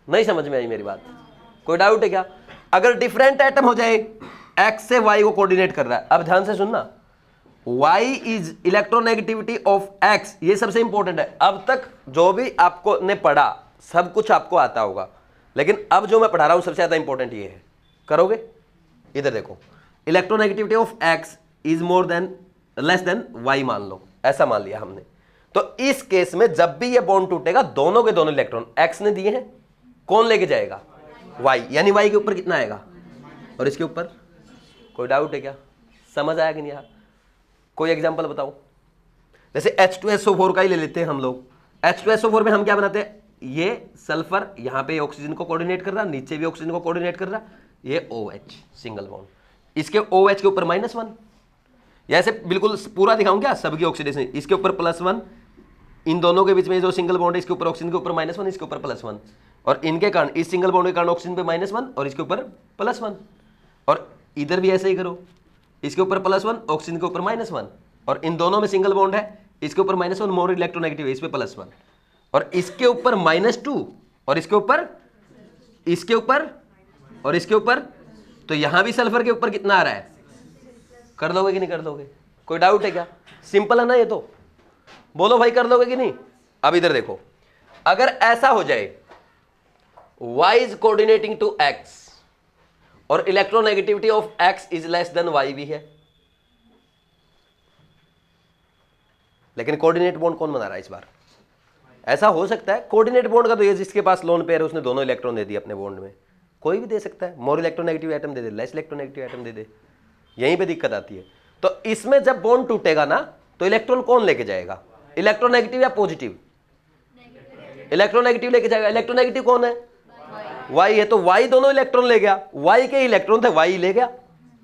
नहीं समझ में आई मेरी बात? कोई डाउट है क्या? अगर डिफरेंट एटम हो जाए, X से Y को कोऑर्डिनेट कर रहा है, अब ध्यान से सुनना, Y is electronegativity of X, ये सबसे इंपॉर्टेंट है। अब तक जो भी आपको ने पढ़ा सब कुछ आपको आता होगा, लेकिन अब जो मैं पढ़ा रहा हूं सबसे ज्यादा इंपॉर्टेंट ये है। करोगे? इधर देखो, electronegativity of X is less than Y मान लो, ऐसा मान लिया हमने। तो इस केस में जब भी ये बॉन्ड टूटेगा, दोनों के दोनों इलेक्ट्रॉन X ने दिए हैं, कौन लेके जाएगा? Y, यानी Y के ऊपर कितना आएगा और इसके ऊपर? कोई डाउट है क्या? समझ आया कि नहीं आया? कोई एग्जांपल बताओ। जैसे H2SO4 का ही ले लेते हैं हम लोग। H2SO4 में हम क्या बनाते हैं? ये सल्फर यहां पे ऑक्सीजन को कोऑर्डिनेट कर रहा, नीचे भी ऑक्सीजन को कोऑर्डिनेट कर रहा, ये OH सिंगल बॉन्ड, इसके OH के ऊपर -1, या ऐसे बिल्कुल पूरा दिखाऊं क्या सबकी ऑक्सीडेशन? इसके ऊपर +1, इन दोनों के बीच में जो सिंगल बॉन्ड है इसके ऊपर ऑक्सीजन के ऊपर -1, इसके ऊपर +1, और इनके कारण इस सिंगल बॉन्ड के कारण ऑक्सीजन पे -1 और इसके ऊपर +1, और इधर भी ऐसे ही करो, इसके ऊपर +1 ऑक्सीजन के ऊपर -1, और इन दोनों में सिंगल बॉन्ड है, इसके ऊपर -1 मोर इलेक्ट्रोनेगेटिव है, इस पे +1, और इसके ऊपर -2 और इसके ऊपर और इसके ऊपर, तो यहां भी सल्फर के ऊपर कितना आ रहा है? कर लोगे कि नहीं कर लोगे? कोई डाउट है क्या? सिंपल है ना ये तो, बोलो भाई कर लोगे कि नहीं? अब इधर देखो, अगर ऐसा हो जाए y is coordinating to x और electronegativity of x is less than y भी है, लेकिन कोऑर्डिनेट बॉन्ड कौन बना रहा है इस बार? ऐसा हो सकता है कोऑर्डिनेट बॉन्ड का तो ये जिसके पास लोन पेयर है उसने दोनों इलेक्ट्रॉन दे दिए अपने बॉन्ड में, कोई भी दे सकता है, मोर इलेक्ट्रोनेगेटिव एटम दे दे, लेस इलेक्ट्रोनेगेटिव एटम दे दे, यहीं पे दिक्कत आती है। तो इसमें जब बॉन्ड टूटेगा ना तो इलेक्ट्रॉन कौन लेके जाएगा? इलेक्ट्रोनेगेटिव या पॉजिटिव? इलेक्ट्रोनेगेटिव लेके जाएगा। इलेक्ट्रोनेगेटिव कौन है? y है, तो y दोनों इलेक्ट्रॉन ले गया, y के इलेक्ट्रॉन थे y ले गया,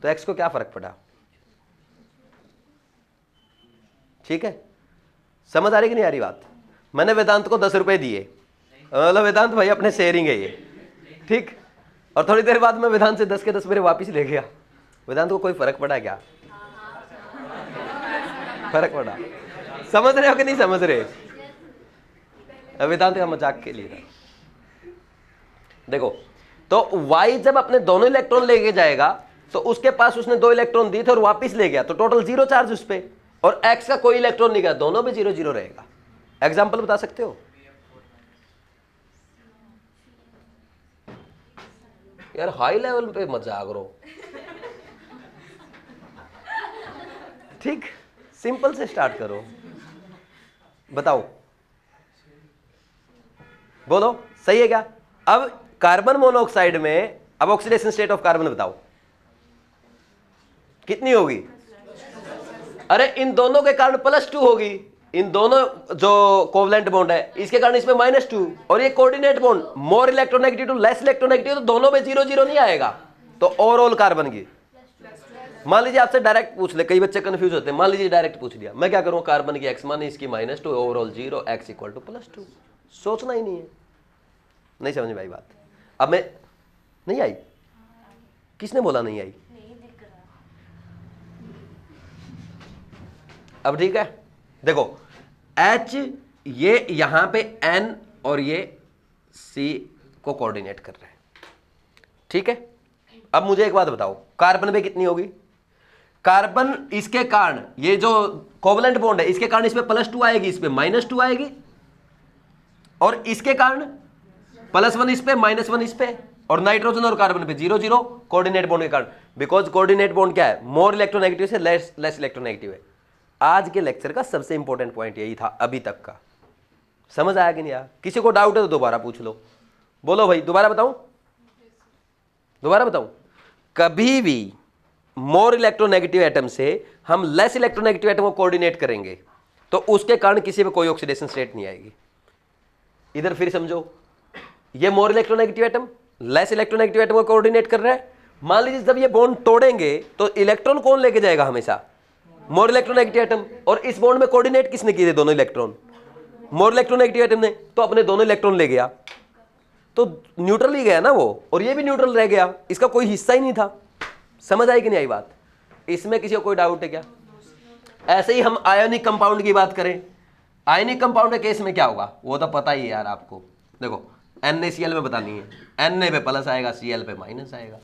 तो x को क्या फर्क पड़ा? ठीक है, समझ आ रही कि नहीं आ रही बात? मैंने वेदांत को 10 रुपए दिए, मतलब वेदांत भाई अपने शेयरिंग है ये, ठीक, और थोड़ी देर बाद मैं वेदांत से 10 के 10 मेरे वापिस ले गया, वेदांत को कोई फर्क पड़ा क्या? फर्क पड़ा। समझ रहे हो कि नहीं समझ रहे? वेदांत का मजाक के लिए था। देखो, तो y जब अपने दोनों इलेक्ट्रॉन लेके जाएगा तो उसके पास उसने 2 इलेक्ट्रॉन दिए थे और वापिस ले गया, तो टोटल 0 चार्ज उस पे, और x का कोई इलेक्ट्रॉन नहीं गया, दोनों में 0 0 रहेगा। एग्जाम्पल बता सकते हो? यार हाई लेवल पे मत जाग रहो, ठीक, सिंपल से स्टार्ट करो, बताओ, बोलो सही है क्या? अब कार्बन मोनोऑक्साइड में अब ऑक्सीडेशन स्टेट ऑफ कार्बन बताओ कितनी होगी? अरे इन दोनों के कारण +2 होगी, इन दोनों जो कोवलेंट बॉन्ड है इसके कारण इसमें -2, और ये coordinate bond more electronegative to less electronegative, तो दोनों में 0 0 नहीं आएगा, तो ओवरऑल कार्बन की। मान लीजिए आपसे डायरेक्ट पूछ ले, कई बच्चे कंफ्यूज होते हैं, मान लीजिए डायरेक्ट पूछ लिया, मैं क्या करूं? कार्बन की x मान इसकी -2, ओवरऑल 0, x इक्वल टू +2, सोचना ही नहीं है। नहीं समझ में आई बात? अब मैं नहीं आई? किसने बोला नहीं आई? अब ठीक है, देखो H ये यहां पे N और ये C को कोऑर्डिनेट कर रहे हैं, ठीक है। अब मुझे एक बात बताओ, कार्बन पे कितनी होगी? कार्बन इसके कारण, ये जो कोवलेंट बॉन्ड है इसके कारण इसमें +2 आएगी, इस पे -2 आएगी, और इसके कारण +1 इस पे, -1 इस पे, और नाइट्रोजन और कार्बन पे 0 0 कोऑर्डिनेट बॉन्ड के कारण, बिकॉज कोऑर्डिनेट बॉन्ड क्या है? मोर इलेक्ट्रोनेगेटिव से लेस इलेक्ट्रोनेगेटिव है। आज के लेक्चर का सबसे इंपॉर्टेंट पॉइंट यही था अभी तक का, समझ आया कि नहीं आया? किसी को डाउट है तो दोबारा पूछ लो, बोलो भाई, दोबारा बताऊं? दोबारा बताऊं? कभी भी मोर इलेक्ट्रोनेगेटिव एटम से हम लेस इलेक्ट्रोनेगेटिव एटम को कोऑर्डिनेट करेंगे तो उसके कारण किसी में कोई ऑक्सीडेशन स्टेट नहीं आएगी। इधर फिर समझो, ये मोर electronegative atom less electronegative atom को कोऑर्डिनेट कर रहा है, मान लीजिए जब ये बॉन्ड तोड़ेंगे तो इलेक्ट्रॉन कौन लेके जाएगा? हमेशा मोर इलेक्ट्रोनेगेटिव एटम, और इस बॉन्ड में कोऑर्डिनेट किसने किए थे? दोनों इलेक्ट्रॉन, मोर इलेक्ट्रोनेगेटिव एटम ने, तो अपने दोनों इलेक्ट्रॉन ले गया, तो न्यूट्रल ही गया ना वो, और ये भी न्यूट्रल रह गया, इसका कोई हिस्सा ही नहीं था। समझ आई कि नहीं आई बात? इसमें किसी को कोई डाउट है क्या? ऐसे ही हम आयोनिक कंपाउंड की बात करें, आयोनिक कंपाउंड के केस में क्या होगा वो तो पता ही है यार आपको। देखो NaCl में बतानी है, Na पे प्लस आएगा, Cl पे माइनस आएगा,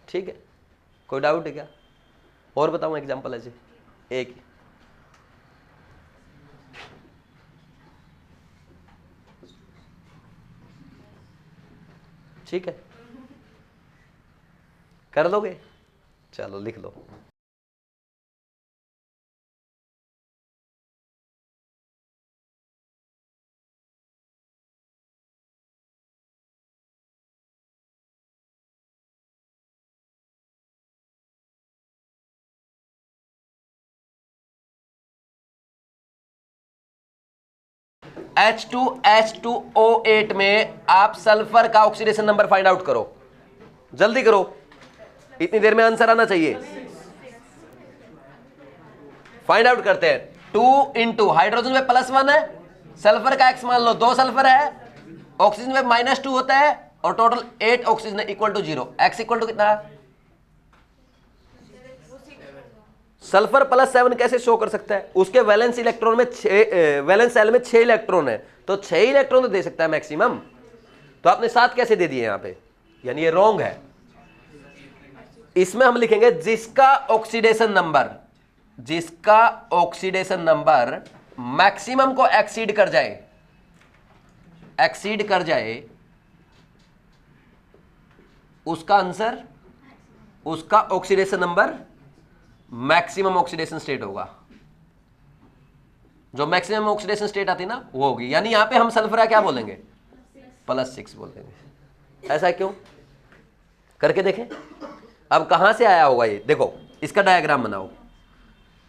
ठीक है, कोई डाउट है क्या? और बताऊं एग्जांपल ऐसे एक, ठीक है, कर लोगे? चलो लिख लो। H2H2O8 में आप सल्फर का ऑक्सीडेशन नंबर फाइंड आउट करो, जल्दी करो, इतनी देर में आंसर आना चाहिए। फाइंड आउट करते हैं। 2 इंटू हाइड्रोजन पे +1 है, सल्फर का x मान लो 2 सल्फर है, ऑक्सीजन पे -2 होता है, और total 8 oxygen equal to 0। x equal to कितना है? सल्फर +7 कैसे शो कर सकता है? उसके वैलेंस इलेक्ट्रॉन में वैलेंस सेल में 6 इलेक्ट्रॉन है, तो 6 इलेक्ट्रॉन तो दे सकता है मैक्सिमम, तो आपने 7 कैसे दे दिए यहाँ पे? यानी ये रॉन्ग है। इसमें हम लिखेंगे जिसका ऑक्सीडेशन नंबर मैक्सिमम को एक्सीड कर जाए उसका आंसर, उसका oxidation number maximum oxidation state होगा। जो मैक्सिमम ऑक्सीडेशन स्टेट आती ना वो होगी, यानी यहां पे हम सल्फर क्या बोलेंगे, +6 बोल देंगे। ऐसा क्यों, करके देखें। अब कहां से आया होगा ये, देखो इसका डायग्राम बनाओ।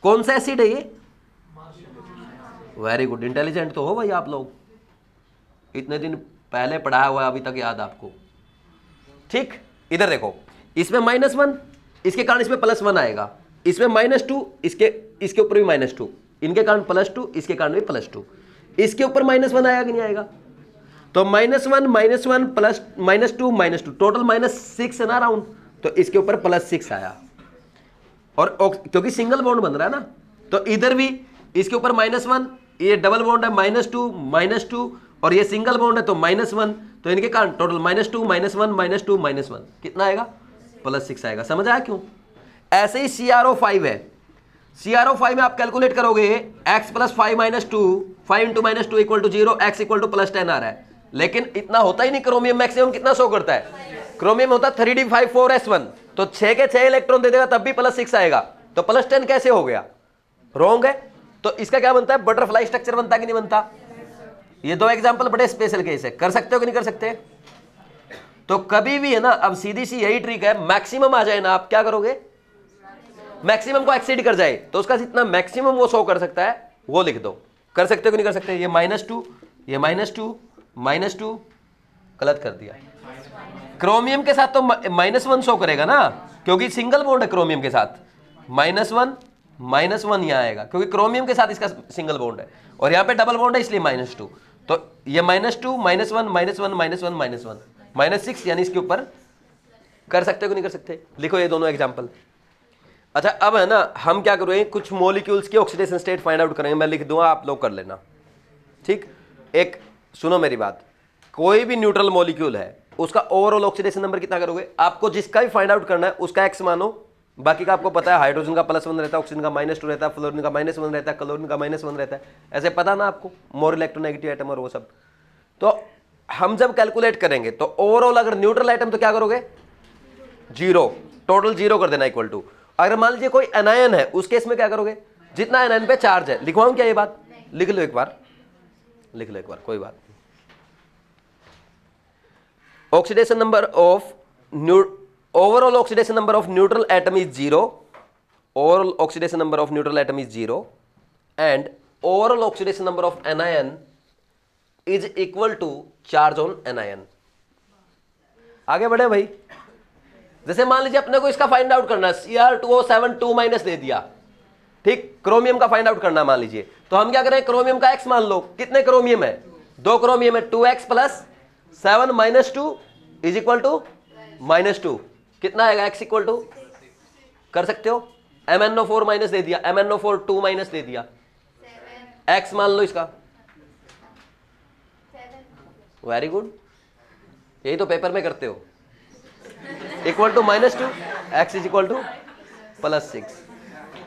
कौन सा एसिड है ये, वेरी गुड, इंटेलिजेंट तो हो भाई आप लोग, इतने दिन पहले पढ़ाया हुआ है अभी तक याद आपको। ठीक, इधर देखो, इसमें -1, इसके कारण इसमें +1 आएगा, इसमें -2, इसके ऊपर भी -2, इनके कारण +2, इसके कारण भी +2, इसके ऊपर -1 आएगा कि नहीं आएगा। तो -1 -1 प्लस -2 -2 टोटल -6 है ना राउंड, तो इसके ऊपर +6 आया। और क्योंकि सिंगल बॉन्ड बन रहा है ना, तो इधर भी इसके ऊपर -1, ये डबल बॉन्ड है -2 -2, और ये सिंगल बॉन्ड है तो -1, तो इनके कारण टोटल -2 -1 -2 -1 कितना आएगा, +6 आएगा। समझ आया क्यों। ऐसे ही CrO5 है, CrO5 में आप कैलकुलेट करोगे x + 5 - 2, 5 × -2 = 0, x = +10 आ रहा है, लेकिन इतना होता ही नहीं। क्रोमियम मैक्सिमम कितना शो करता है, क्रोमियम होता है 3d54s1, तो 6 के 6 इलेक्ट्रॉन दे देगा तब भी +6 आएगा, तो +10 कैसे हो गया, रॉन्ग है। तो इसका क्या बनता है, बटरफ्लाई स्ट्रक्चर बनता है कि नहीं बनता। ये 2 एग्जांपल बड़े स्पेशल केस है, कर सकते हो कि नहीं कर सकते। तो कभी भी है ना, अब सीधी सी यही ट्रिक है, मैक्सिमम आ जाए ना, आप क्या करोगे, मैक्सिमम को एक्सीड कर जाए तो उसका जितना मैक्सिमम वो शो कर सकता है वो लिख दो। कर सकते हो कि नहीं कर सकते। ये -2, ये -2 -2 गलत कर दिया। क्रोमियम के साथ तो -1 शो करेगा ना, क्योंकि सिंगल बॉन्ड है क्रोमियम के साथ, -1 यहाँ आएगा क्योंकि क्रोमियम के साथ इसका सिंगल बॉन्ड है, और यहाँ पे डबल बॉन्ड है इसलिए -2, तो ये -2 -1 -1 -1 -6, यानी इसके ऊपर कर सकते हो कि नहीं कर सकते। लिखो ये दोनों एग्जाम्पल। अच्छा, अब है ना, हम क्या करेंगे, कुछ मॉलिक्यूल्स की ऑक्सीडेशन स्टेट फाइंड आउट करेंगे, मैं लिख दूंगा, आप लोग कर लेना। ठीक, एक सुनो मेरी बात, कोई भी न्यूट्रल मॉलिक्यूल है उसका ओवरऑल ऑक्सीडेशन नंबर कितना करोगे, आपको जिसका भी फाइंड आउट करना है उसका x मानो, बाकी का आपको पता है, हाइड्रोजन का +1 रहता है, ऑक्सीजन का -2 रहता है, फ्लोरीन का -1 रहता है, क्लोरीन का -1 रहता है, ऐसे पता ना आपको, मोर इलेक्ट्रोनेगेटिव आइटम और वो सब। तो हम जब कैलकुलेट करेंगे तो ओवरऑल अगर न्यूट्रल आइटम तो क्या करोगे, 0, टोटल 0 कर देना इक्वल टू। अगर मान लीजिए कोई एनायन है उस केस में क्या करोगे, जितना एनायन पे चार्ज है। लिखवाऊं क्या ये बात, लिख लो एक बार, लिख लो एक बार, कोई बात नहीं। Oxidation number of overall oxidation number of neutral atom is 0, overall oxidation number of neutral atom is 0 and overall oxidation number of anion is equal to charge on anion. आगे बढ़े भाई। जैसे मान लीजिए अपने को इसका फाइंड आउट करना है, Cr2O7 2- दे दिया, ठीक, क्रोमियम का फाइंड आउट करना है मान लीजिए, तो हम क्या करें, क्रोमियम का x मान लो, कितने क्रोमियम है, 2 क्रोमियम है, 2x + 7 - 2 = -2, कितना आएगा, x = कर सकते हो, MnO4- दे दिया, MnO4 2- दे दिया, x मान लो इसका, वेरी गुड, यही तो पेपर में करते हो, इक्वल टू -2, x = +6।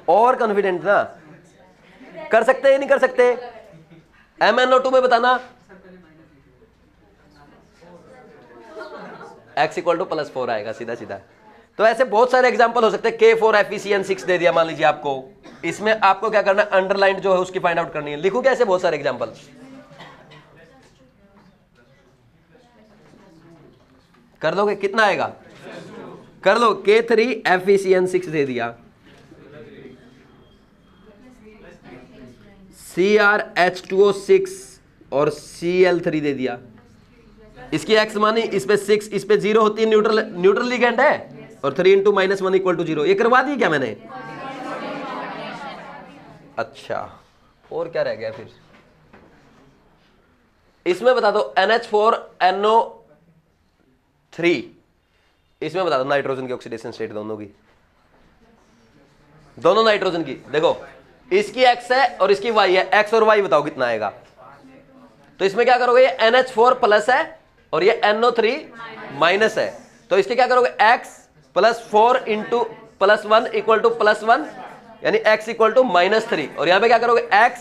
और कॉन्फिडेंट ना, कर सकते हैं नहीं कर सकते, MnO2 में बताना, x = +4 आएगा सीधा सीधा। तो ऐसे बहुत सारे एग्जांपल हो सकते हैं। K4FeCN6 दे दिया मान लीजिए आपको, इसमें आपको क्या करना है, अंडरलाइन जो है उसकी फाइंड आउट करनी है। लिखो कैसे, बहुत सारे एग्जांपल कर लोगे, कितना आएगा, कर लो। K3FeCN6 दे दिया, CrH2O6 और Cl3 दे दिया, इसकी x मानी, इस पे 6, इस पे 0 होती है, न्यूट्रल लिगेंड है, और 3 × -1 = 0। ये करवा दी क्या मैंने, अच्छा, और क्या रह गया फिर, इसमें बता दो NH4NO3, इसमें बता दो नाइट्रोजन की ऑक्सीडेशन स्टेट, दोनों नाइट्रोजन की। देखो इसकी x है और इसकी y है, x और y बताओ कितना आएगा। तो इसमें क्या करोगे, ये NH4+ है और ये NO3- है, तो इसके क्या करोगे, x +4 इंटू +1 इक्वल टू +1, यानी x इक्वल टू -3, और यहां पे क्या करोगे x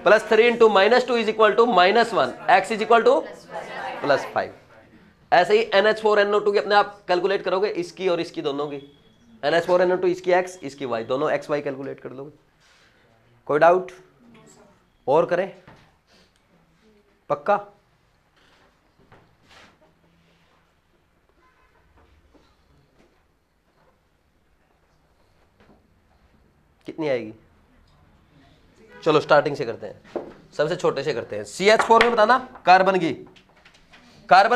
+3 into -2 is equal to -1, x is equal to +5। ऐसे ही NH4NO2 की अपने आप कैलकुलेट करोगे, इसकी और इसकी दोनों की, NH4NO2 इसकी x इसकी y, दोनों x y कैलकुलेट कर लोगे। कोई डाउट और करें? पक्का? कितनी आएगी? चलो स्टार्टिंग से करते हैं, सबसे छोटे से करते हैं। CH4 में बताना कार्बन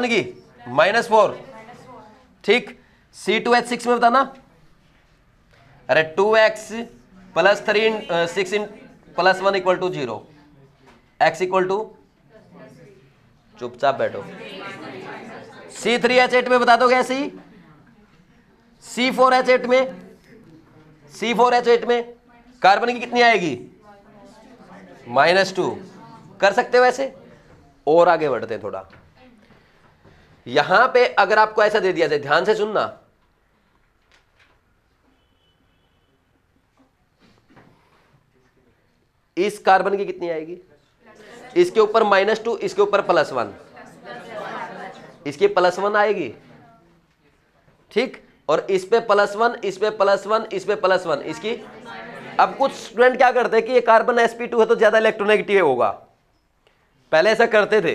की -4, ठीक। C2H6 में बताना, अरे 2x +3 6 +1 equal to 0, x equal to, चुपचाप बैठो। C3H8 में बता दो कैसे ही। C4H8 में कार्बन की कितनी आएगी? -2। कर सकते हो ऐसे? और आगे बढ़ते हैं थोड़ा। यहां पे अगर आपको ऐसा दे दिया जाए, ध्यान से सुनना, इस कार्बन की कितनी आएगी? इसके ऊपर -2, इसके ऊपर +1, इसकी +1 आएगी, ठीक। और इस पे +1, इस पे +1, इस पे +1, इसकी। अब कुछ स्टूडेंट क्या करते हैं कि ये कार्बन sp2 है तो ज्यादा इलेक्ट्रोनेगेटिव होगा, पहले ऐसा करते थे,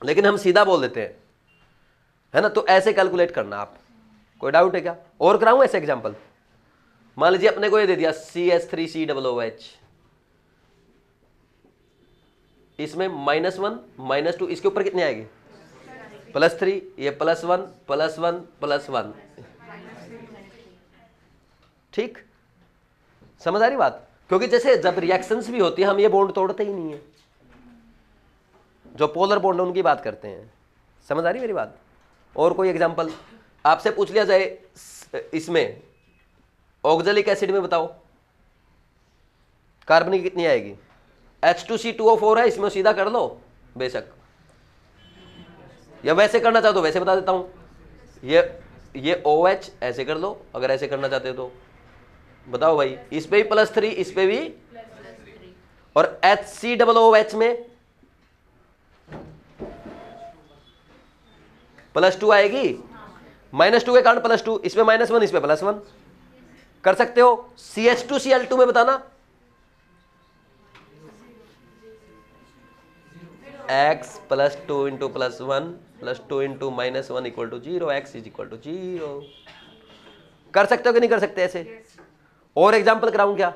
लेकिन हम सीधा बोल देते हैं, है ना। तो ऐसे कैलकुलेट करना आप। कोई डाउट है क्या? और कराऊं ऐसे एग्जांपल? मान लीजिए अपने को ये दे दिया CH3COOH, इसमें -1 -2, इसके ऊपर कितने आएंगे? +3, ये +1 +1 +1, ठीक। समझ आ रही बात? क्योंकि जैसे जब रिएक्शंस भी होती है, हम ये बॉन्ड तोड़ते ही नहीं है, जो पोलर बॉन्ड है उनकी बात करते हैं। समझ आ रही मेरी बात? और कोई एग्जांपल आपसे पूछ लिया जाए, इसमें ऑक्जेलिक एसिड में बताओ कार्बन की कितनी आएगी? H2C2O4 है, इसमें सीधा कर लो बेशक, या वैसे करना चाहते हो वैसे बता देता हूं। ये OH ऐसे कर लो, अगर ऐसे करना चाहते हो तो बताओ भाई। इस पे भी +3, इस पे भी, और HCOOH में +2 आएगी, -2 के कारण +2, इसमें -1, इस पे +1। कर सकते हो। CH2Cl2 में बताना, x +2 into +1 +2 into -1 equal to 0, x is equal to 0। कर सकते हो कि नहीं कर सकते ऐसे? और एग्जाम्पल कराऊं क्या?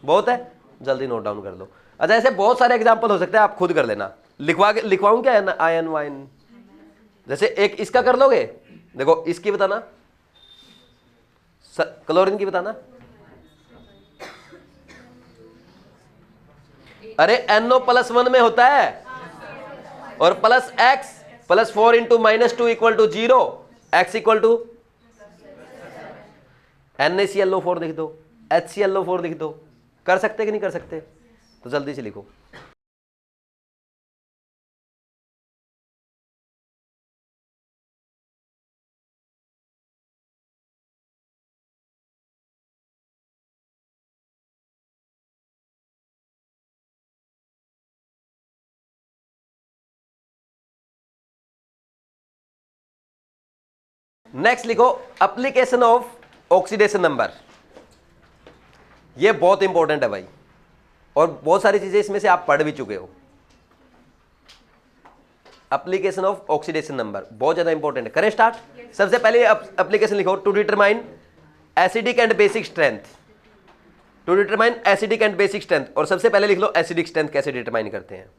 बहुत है, जल्दी नोट डाउन कर लो। अच्छा, ऐसे बहुत सारे एग्जाम्पल हो सकते हैं, आप खुद कर लेना। लिखवाऊं क्या? आयन वाइन, जैसे एक इसका कर लोगे, देखो इसकी बताना, क्लोरीन की बताना। अरे NO+1 में होता है, और +x +4 into -2 equal to 0, x equal to NaClO4 लिख दो, HClO4 लिख दो। कर सकते कि नहीं कर सकते? तो जल्दी से लिखो। नेक्स्ट लिखो एप्लीकेशन ऑफ ऑक्सीडेशन नंबर। ये बहुत इंपॉर्टेंट है भाई, और बहुत सारी चीजें इसमें से आप पढ़ भी चुके हो। एप्लीकेशन ऑफ ऑक्सीडेशन नंबर बहुत ज्यादा इंपॉर्टेंट है। करें स्टार्ट। सबसे पहले एप्लीकेशन लिखो, to determine acidic and basic strength. To determine acidic and basic strength, और सबसे पहले लिख लो एसिडिक स्ट्रेंथ कैसे डिटरमाइन करते हैं।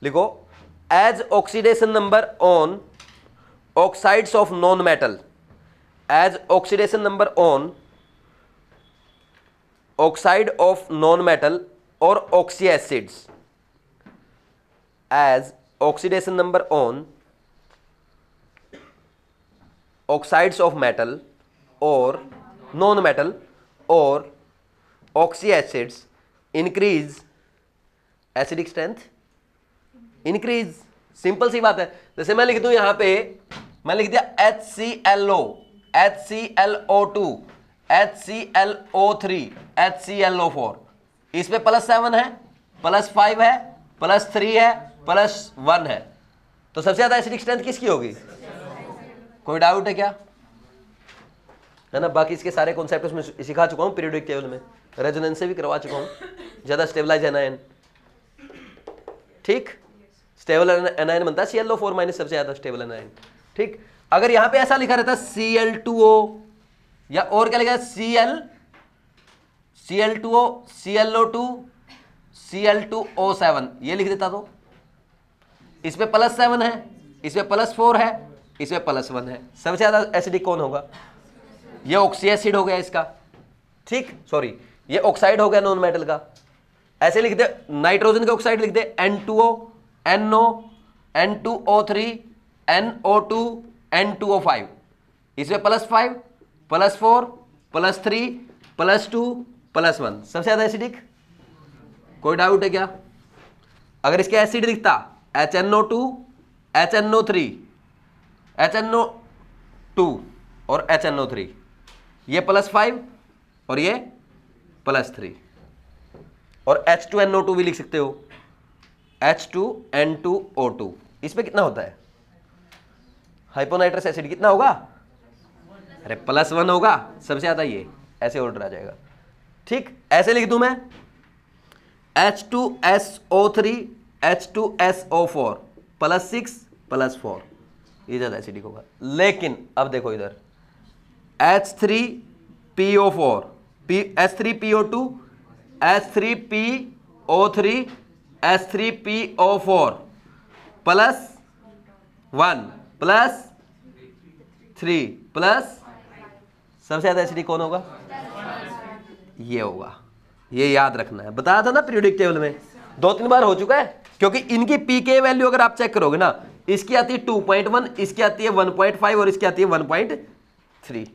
लिखो, as oxidation number on oxides of non-metal, as oxidation number on oxide of non-metal or oxyacids, as oxidation number on oxides of metal or non-metal or oxyacids increase acidic strength, increase। Simple सी बात है। जैसे मैं लिख दूं यहां पे मैं लिख दिया HClO, HClO2, HClO3, HClO4, इस पे +7 है, +5 है, +3 है, +1 है, तो सबसे ज्यादा एसिडिक स्ट्रेंथ किसकी होगी? कोई डाउट है क्या? है ना। बाकी इसके सारे कॉन्सेप्ट उसमें सिखा चुका हूं पीरियोडिक टेबल में, रेजोनेंस से भी करवा चुका हूं, ज्यादा स्टेबलाइज एनायन, ठीक, स्टेबल एनायन बनता है ClO4 माइनस, सबसे ज्यादा स्टेबल एनायन, ठीक। अगर यहां पे ऐसा लिखा रहता Cl2O या और क्या लिखा है Cl2O, ClO2, Cl2O7, ये लिख देता तो इस पे +7 है, इस पे +4 है, इस पे +1 है, सबसे ज्यादा एसिडिक कौन होगा? ये ऑक्सी एसिड हो गया इसका, ठीक, सॉरी ये ऑक्साइड हो गया नॉन मेटल का। ऐसे लिख दे, नाइट्रोजन का ऑक्साइड लिख दे N2O, NO, N2O3, NO2, N2O5, इसमें +5, +4, +3, +2, +1, सबसे ज्यादा एसिडिक। कोई डाउट है क्या? अगर इसके एसिड लिखता HNO2, HNO3, HNO2 और HNO3, ये +5 और ये +3, और H2NO2 भी लिख सकते हो, H2N2O2, इसमें कितना होता है? हाइपोनाइट्रस एसिड कितना होगा? अरे +1 होगा, सबसे ज्यादा ये, ऐसे ऑर्डर आ जाएगा, ठीक। ऐसे लिख दूं मैं H2SO3, H2SO4, +6, +4, ये ज्यादा एसिडिक होगा। लेकिन अब देखो इधर H3PO4, H3PO2, H3PO3, H3PO4, +1, +3, सबसे ज्यादा एसिडिक कौन होगा? ये होगा, ये याद रखना है, बताया था ना पीरियोडिक टेबल में, 2-3 बार हो चुका है, क्योंकि इनकी पीके वैल्यू अगर आप चेक करोगे ना, इसकी आती है 2.1, इसकी आती है 1.5 और इसकी आती है 1.3।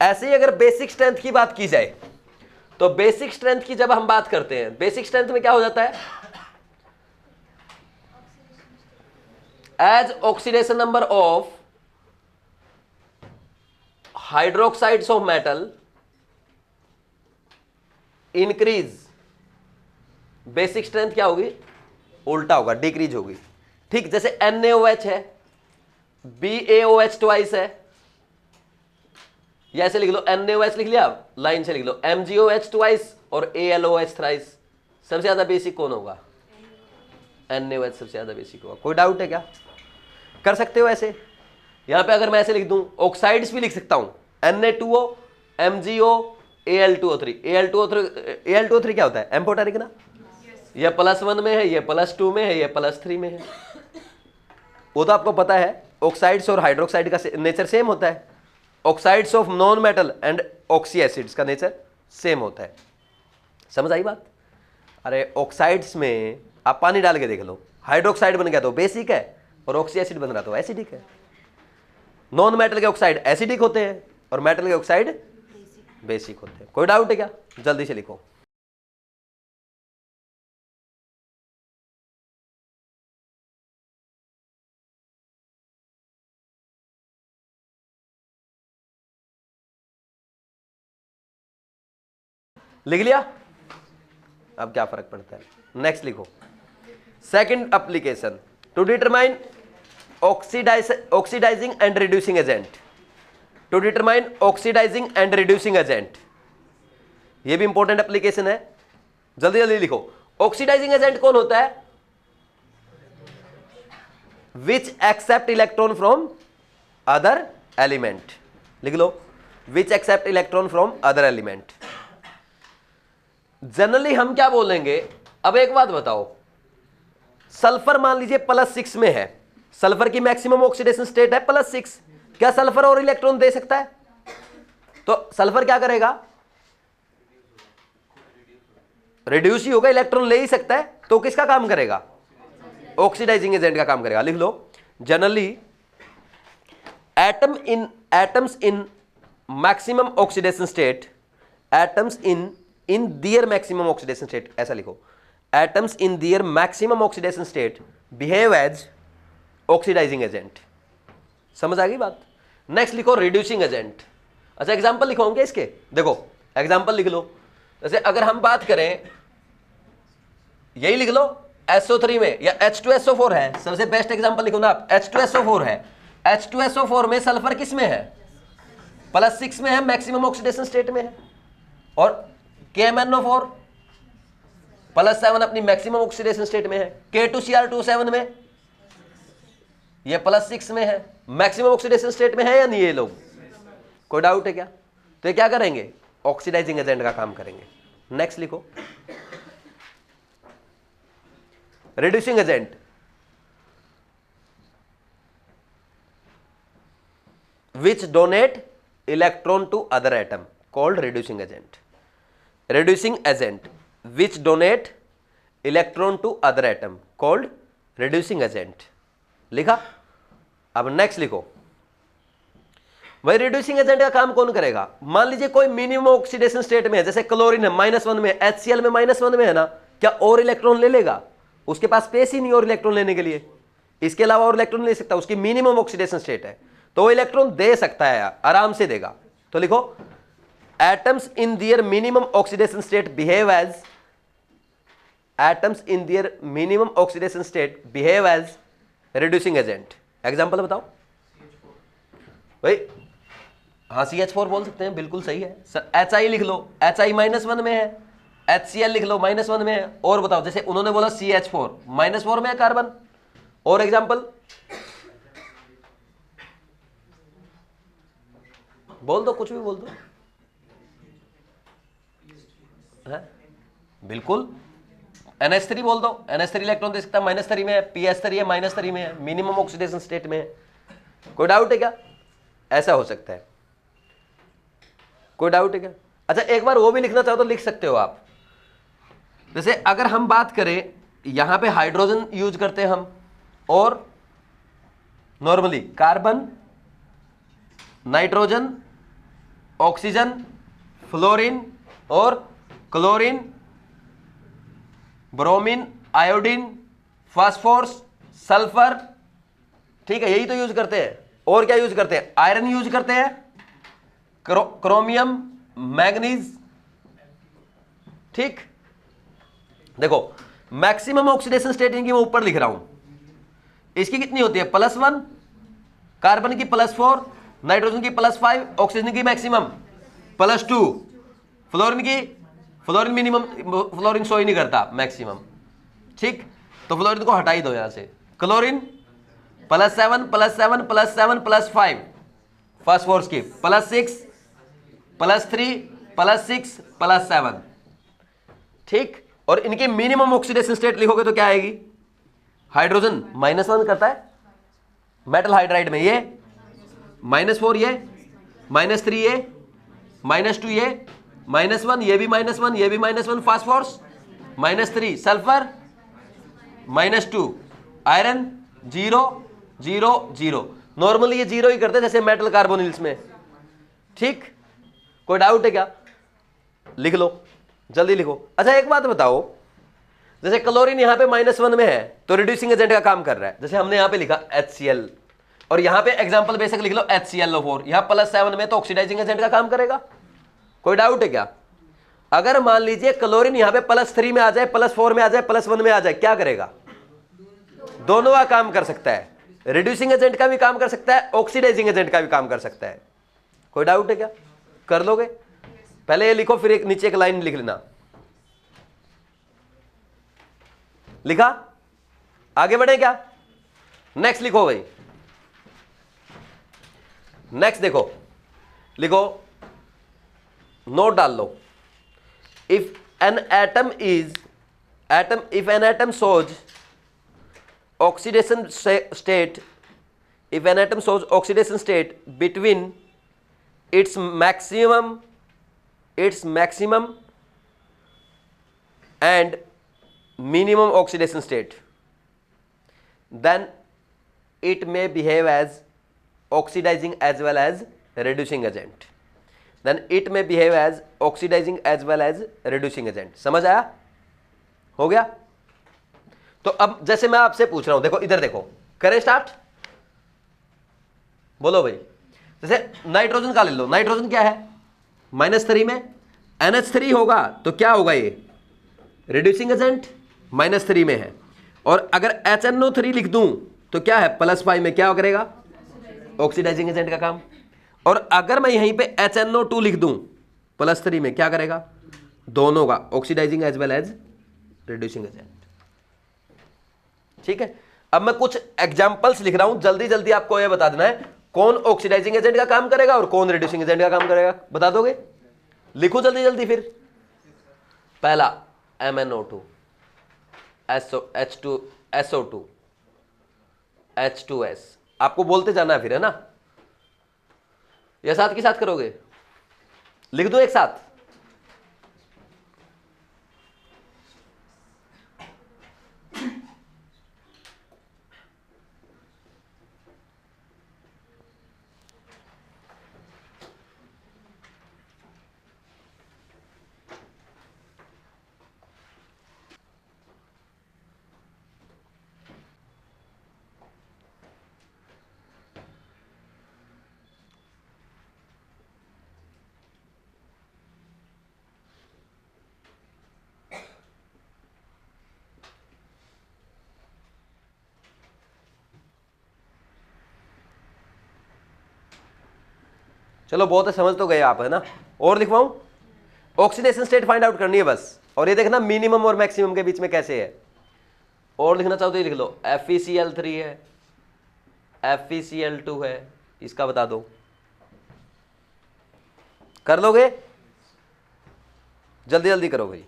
ऐसे ही अगर बेसिक स्ट्रेंथ की बात की जाए, तो बेसिक स्ट्रेंथ की जब हम बात करते हैं, बेसिक स्ट्रेंथ में क्या हो जाता है? As oxidation number of hydroxides of metal increase, basic strength क्या होगी? उल्टा होगा, डिक्रीज होगी, ठीक। जैसे NaOH है, BaOH ट्वाइस है, या ऐसे लिख लो, NaOH लिख लिया, लाइन से लिख लो MgOH ट्वाइस और AlOH थ्राइस, सबसे ज्यादा बेसिक कौन होगा? NaOH सबसे ज्यादा बेसिक होगा। कोई डाउट है क्या? कर सकते हो ऐसे। यहां पे अगर मैं ऐसे लिख दूं, ऑक्साइड्स भी लिख सकता हूं, Na2O, MgO, Al2O3, Al2O3 क्या होता है? एम्फोटेरिक ना, ये +1 में है, ये +2 में है, ये +3 में है, वो तो आपको पता है। ऑक्साइड्स और हाइड्रोक्साइड का नेचर सेम होता है, oxides of non metal and oxy acids का नेचर सेम होता है। समझ आई बात? अरे ऑक्साइड्स में आप पानी डाल के देख लो, हाइड्रोक्साइड बन गया तो बेसिक है, और ऑक्सी एसिड बन रहा तो एसिडिक है। नॉन मेटल के ऑक्साइड एसिडिक होते हैं और मेटल के ऑक्साइड बेसिक होते हैं। कोई डाउट है क्या? जल्दी से लिखो। लिख लिया? अब क्या फर्क पड़ता है, नेक्स्ट लिखो। Second application, to determine oxidising and reducing agent, to determine oxidising and reducing agent, ये भी इंपॉर्टेंट एप्लीकेशन है, जल्दी जल्दी लिखो। ऑक्सीडाइजिंग एजेंट कौन होता है? Which accept electron from other element, लिख लो, which accept electron from other element. Generally हम क्या बोलेंगे? अब एक बात बताओ, सल्फर मान लीजिए +6 में है, सल्फर की मैक्सिमम ऑक्सीडेशन स्टेट है +6, क्या सल्फर और इलेक्ट्रॉन दे सकता है? तो सल्फर क्या करेगा? रिड्यूस ही होगा, इलेक्ट्रॉन ले ही सकता है, तो किसका काम करेगा? ऑक्सीडाइजिंग एजेंट का काम करेगा। लिख लो, generally atoms in maximum oxidation state, atoms in their maximum oxidation state, ऐसा लिखो, atoms in their maximum oxidation state behave as oxidising agent. समझ आ गई बात। नेक्स्ट लिखो रिड्यूसिंग एजेंट। अच्छा एग्जांपल लिखोगे इसके, देखो एग्जांपल लिख लो। जैसे अगर हम बात करें, यही लिख लो SO3 में या H2SO4 है, सबसे बेस्ट एग्जांपल लिखो ना आप, H2SO4 है। H2SO4 में सल्फर किस में है? +6 में है, मैक्सिमम ऑक्सीडेशन स्टेट में है। और KMnO4 +7 अपनी मैक्सिमम ऑक्सीडेशन स्टेट में है। K2Cr27 में ये +6 में है, मैक्सिमम ऑक्सीडेशन स्टेट में है या नहीं? ये लोग कोई डाउट है क्या? तो ये क्या करेंगे? ऑक्सीडाइजिंग एजेंट का काम करेंगे। नेक्स्ट लिखो reducing agent. Which donate electron to other atom called reducing agent. Reducing agent which donate electron to other atom called reducing agent. लिखा। अब नेक्स्ट लिखो भाई रिड्यूसिंग एजेंट का काम कौन करेगा? मान लीजिए कोई मिनिमम ऑक्सीडेशन स्टेट में है, जैसे क्लोरीन है -1 में, HCl में -1 में है ना, क्या और इलेक्ट्रॉन ले लेगा? उसके पास स्पेस ही नहीं और इलेक्ट्रॉन लेने के लिए, इसके अलावा और इलेक्ट्रॉन ले सकता, उसकी मिनिमम ऑक्सीडेशन स्टेट है, तो वो इलेक्ट्रॉन दे सकता है यार, आराम से देगा। तो लिखो atoms in their minimum oxidation state behave as, atoms in their minimum oxidation state behave as reducing agent. Example बताओ भाई। हाँ CH4 बोल सकते हैं, बिल्कुल सही है सर। HI लिख लो, HI -1 में है। HCl लिख लो -1 में है। और बताओ, जैसे उन्होंने बोला CH4 -4 में है कार्बन। और एग्जांपल बोल दो, कुछ भी बोल दो। है बिल्कुल NH3 बोल दो, NH3 इलेक्ट्रॉन दे सकता है, -3 में है। PH3 है, -3 में है, मिनिमम ऑक्सीडेशन स्टेट में है। कोई डाउट है क्या? ऐसा हो सकता है, कोई डाउट है क्या? अच्छा एक बार वो भी लिखना चाहो तो लिख सकते हो आप। जैसे अगर हम बात करें, यहां पे हाइड्रोजन यूज करते हैं हम, और normally carbon, nitrogen, oxygen, fluorine और chlorine, bromine, iodine, phosphorus, sulphur, ठीक है, यही तो यूज करते हैं। और क्या यूज करते हैं? आयरन यूज करते हैं, क्रोमियम, मैग्नीज, ठीक। देखो मैक्सिमम ऑक्सीडेशन स्टेट इनकी मैं ऊपर लिख रहा हूं, इसकी कितनी होती है? +1, कार्बन की +4, नाइट्रोजन की +5, ऑक्सीजन की maximum +2, fluorine minimum, fluorine show ही नहीं करता मैक्सिमम, ठीक। तो फ्लोरीन को हटा ही दो यहां से। क्लोरीन +7 +7 +7 +5, फास्फोरस की +6 +3 +6 +7, ठीक। और इनकी मिनिमम ऑक्सीडेशन स्टेट लिखोगे तो क्या आएगी? हाइड्रोजन -1 करता है मेटल हाइड्राइड में, ये -4, ये -3, ये -2, ये -1, ये भी -1, ये भी -1, फास्फोरस -3, सल्फर -2, आयरन 0 0 0। नॉर्मली ये 0 ही करते हैं जैसे मेटल कार्बोनिल्स में, ठीक। कोई डाउट है क्या? लिख लो, जल्दी लिखो। अच्छा एक बात बताओ, जैसे क्लोरीन यहां पे -1 में है तो रिड्यूसिंग एजेंट का काम कर रहा है। जैसे हमने यहां पे लिखा HCl, और यहां पे एग्जांपल बेसिक लिख लो HClO4, यहां +7 में, तो ऑक्सीडाइजिंग एजेंट का काम करेगा। कोई डाउट है क्या? अगर मान लीजिए क्लोरीन यहां पे +3 में आ जाए, +4 में आ जाए, +1 में आ जाए, क्या करेगा? दोनों का काम कर सकता है, रिड्यूसिंग एजेंट का भी काम कर सकता है, ऑक्सीडाइजिंग एजेंट का भी काम कर सकता है। कोई डाउट है क्या? कर लोगे? पहले ये लिखो, फिर एक नीचे एक लाइन लिख लेना। लिखा? आगे बढ़े क्या? नेक्स्ट लिखो भाई। नेक्स्ट देखो, लिखो, नोट डाल लो। If an atom shows oxidation state, if an atom shows oxidation state between its maximum and minimum oxidation state, then it may behave as oxidizing as well as reducing agent. समझ आया? हो गया? तो अब जैसे मैं आपसे पूछ रहा हूं, देखो इधर देखो, करें स्टार्ट। बोलो भाई, जैसे नाइट्रोजन का ले लो, नाइट्रोजन क्या है -3 में, NH3 होगा तो क्या होगा, ये रिड्यूसिंग एजेंट -3 में है। और अगर HNO3 लिख दूं तो क्या है +5 में, क्या करेगा, ऑक्सीडाइजिंग एजेंट का काम। और अगर मैं यहीं पे HNO2 लिख दूं +3 में, क्या करेगा, दोनों का oxidising as well as reducing agent. ठीक है, अब मैं कुछ एग्जांपल्स लिख रहा हूं, जल्दी जल्दी आपको यह बता देना है कौन ऑक्सीडाइजिंग एजेंट का काम करेगा और कौन रिड्यूसिंग एजेंट का काम करेगा, बता दोगे, लिखो जल्दी जल्दी। फिर पहला MnO2 H2 SO2 H2S, आपको बोलते जाना है फिर, है ना, या साथ के साथ करोगे, लिख दो एक साथ। चलो बहुत है, समझ तो गए आप, है ना, और लिखवाऊं, ऑक्सीडेशन स्टेट फाइंड आउट करनी है बस, और ये देखना मिनिमम और मैक्सिमम के बीच में कैसे है। और लिखना चाहो तो ये लिख लो, FeCl3 है, FeCl2 है, इसका बता दो, कर लोगे, जल्दी जल्दी करो भाई।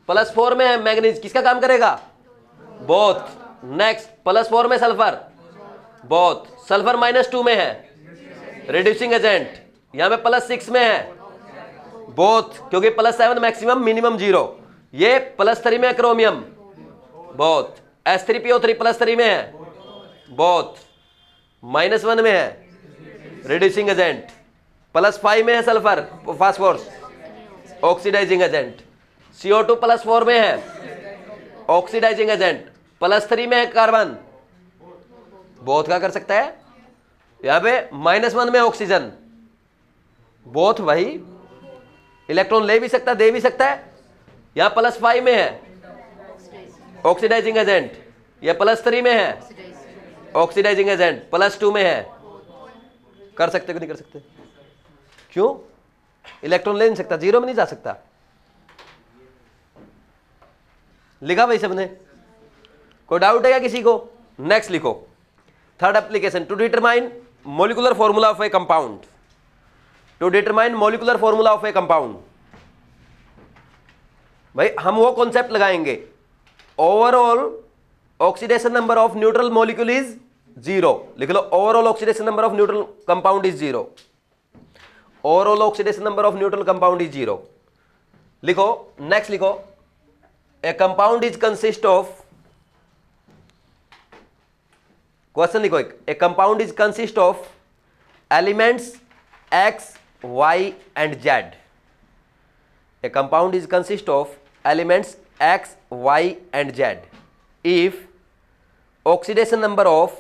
+4 में है मैग्नीज, किसका काम करेगा, बोथ। नेक्स्ट +4 में सल्फर, बोथ। सल्फर -2 में है, रिड्यूसिंग एजेंट। यहां पे +6 में है, बोथ, क्योंकि +7 मैक्सिमम मिनिमम 0। ये +3 में है क्रोमियम, बोथ। H3PO3 +3 में है, बोथ। -1 में है, रिड्यूसिंग एजेंट। +5 में है sulphur phosphorus, oxidising agent. CO2 +4 में है, ऑक्सीडाइजिंग एजेंट। +3 में है कार्बन, बोथ का कर सकता है। यहां पे -1 में ऑक्सीजन, बोथ भाई, इलेक्ट्रॉन ले भी सकता है, दे भी सकता है। यहां +5 में है, ऑक्सीडाइजिंग एजेंट। यह +3 में है, ऑक्सीडाइजिंग एजेंट। +2 में है, कर सकते कि नहीं कर सकते, क्यों, इलेक्ट्रॉन ले नहीं सकता, 0 में नहीं जा सकता। लिखा भाई सबने, कोई डाउट है क्या किसी को? नेक्स्ट लिखो, third application, to determine molecular formula of a compound. To determine molecular formula of a compound, भाई हम वो कॉन्सेप्ट लगाएंगे, overall oxidation number of neutral molecule is 0। लिख लो, overall oxidation number of neutral compound is 0। Overall oxidation number of neutral compound is 0। लिखो, नेक्स्ट लिखो, a compound is consist of, question लिखो, a compound is consist of elements X, Y and Z. A compound is consist of elements X, Y and Z if oxidation number of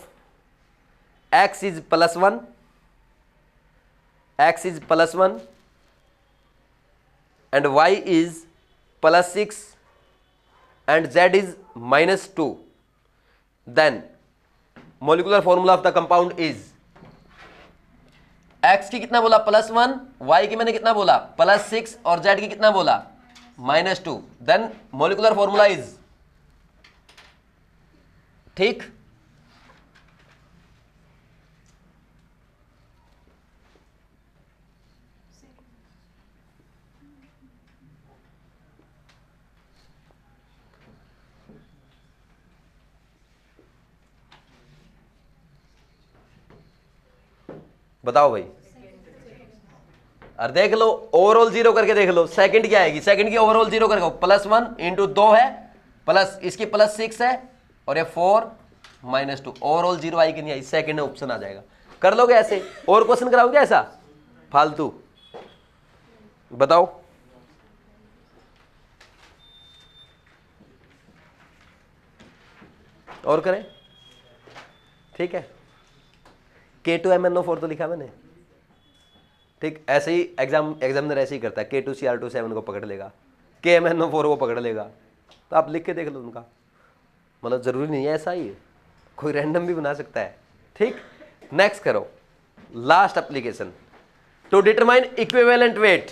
X is +1, X is +1 and Y is +6 and Z is -2, then molecular formula of the compound is, X की कितना बोला +1, Y की मैंने कितना बोला +6 और Z की कितना बोला -2, देन मोलिकुलर फॉर्मूला इज, ठीक। बताओ भाई, और देख लो ओवरऑल 0 करके देख लो, सेकंड क्या आएगी, सेकंड की ओवरऑल 0 करके, +1 × 2 है, प्लस इसकी +6 है और ये 4 -2, ओवरऑल 0 आई कि नहीं आई, सेकंड ऑप्शन आ जाएगा। कर लोगे ऐसे? और क्वेश्चन कराओगे ऐसा फालतू? बताओ। और करें? ठीक है, K2MnO4 तो लिखा मैंने, ठीक। ऐसे ही एग्जामिनर ऐसे ही करता है, K2Cr2 7 को पकड़ लेगा, KMnO4 को पकड़ लेगा, तो आप लिख के देख लो उनका, मतलब जरूरी नहीं है ऐसा ही है, कोई रैंडम भी बना सकता है, ठीक। नेक्स्ट करो, last application, to determine equivalent weight.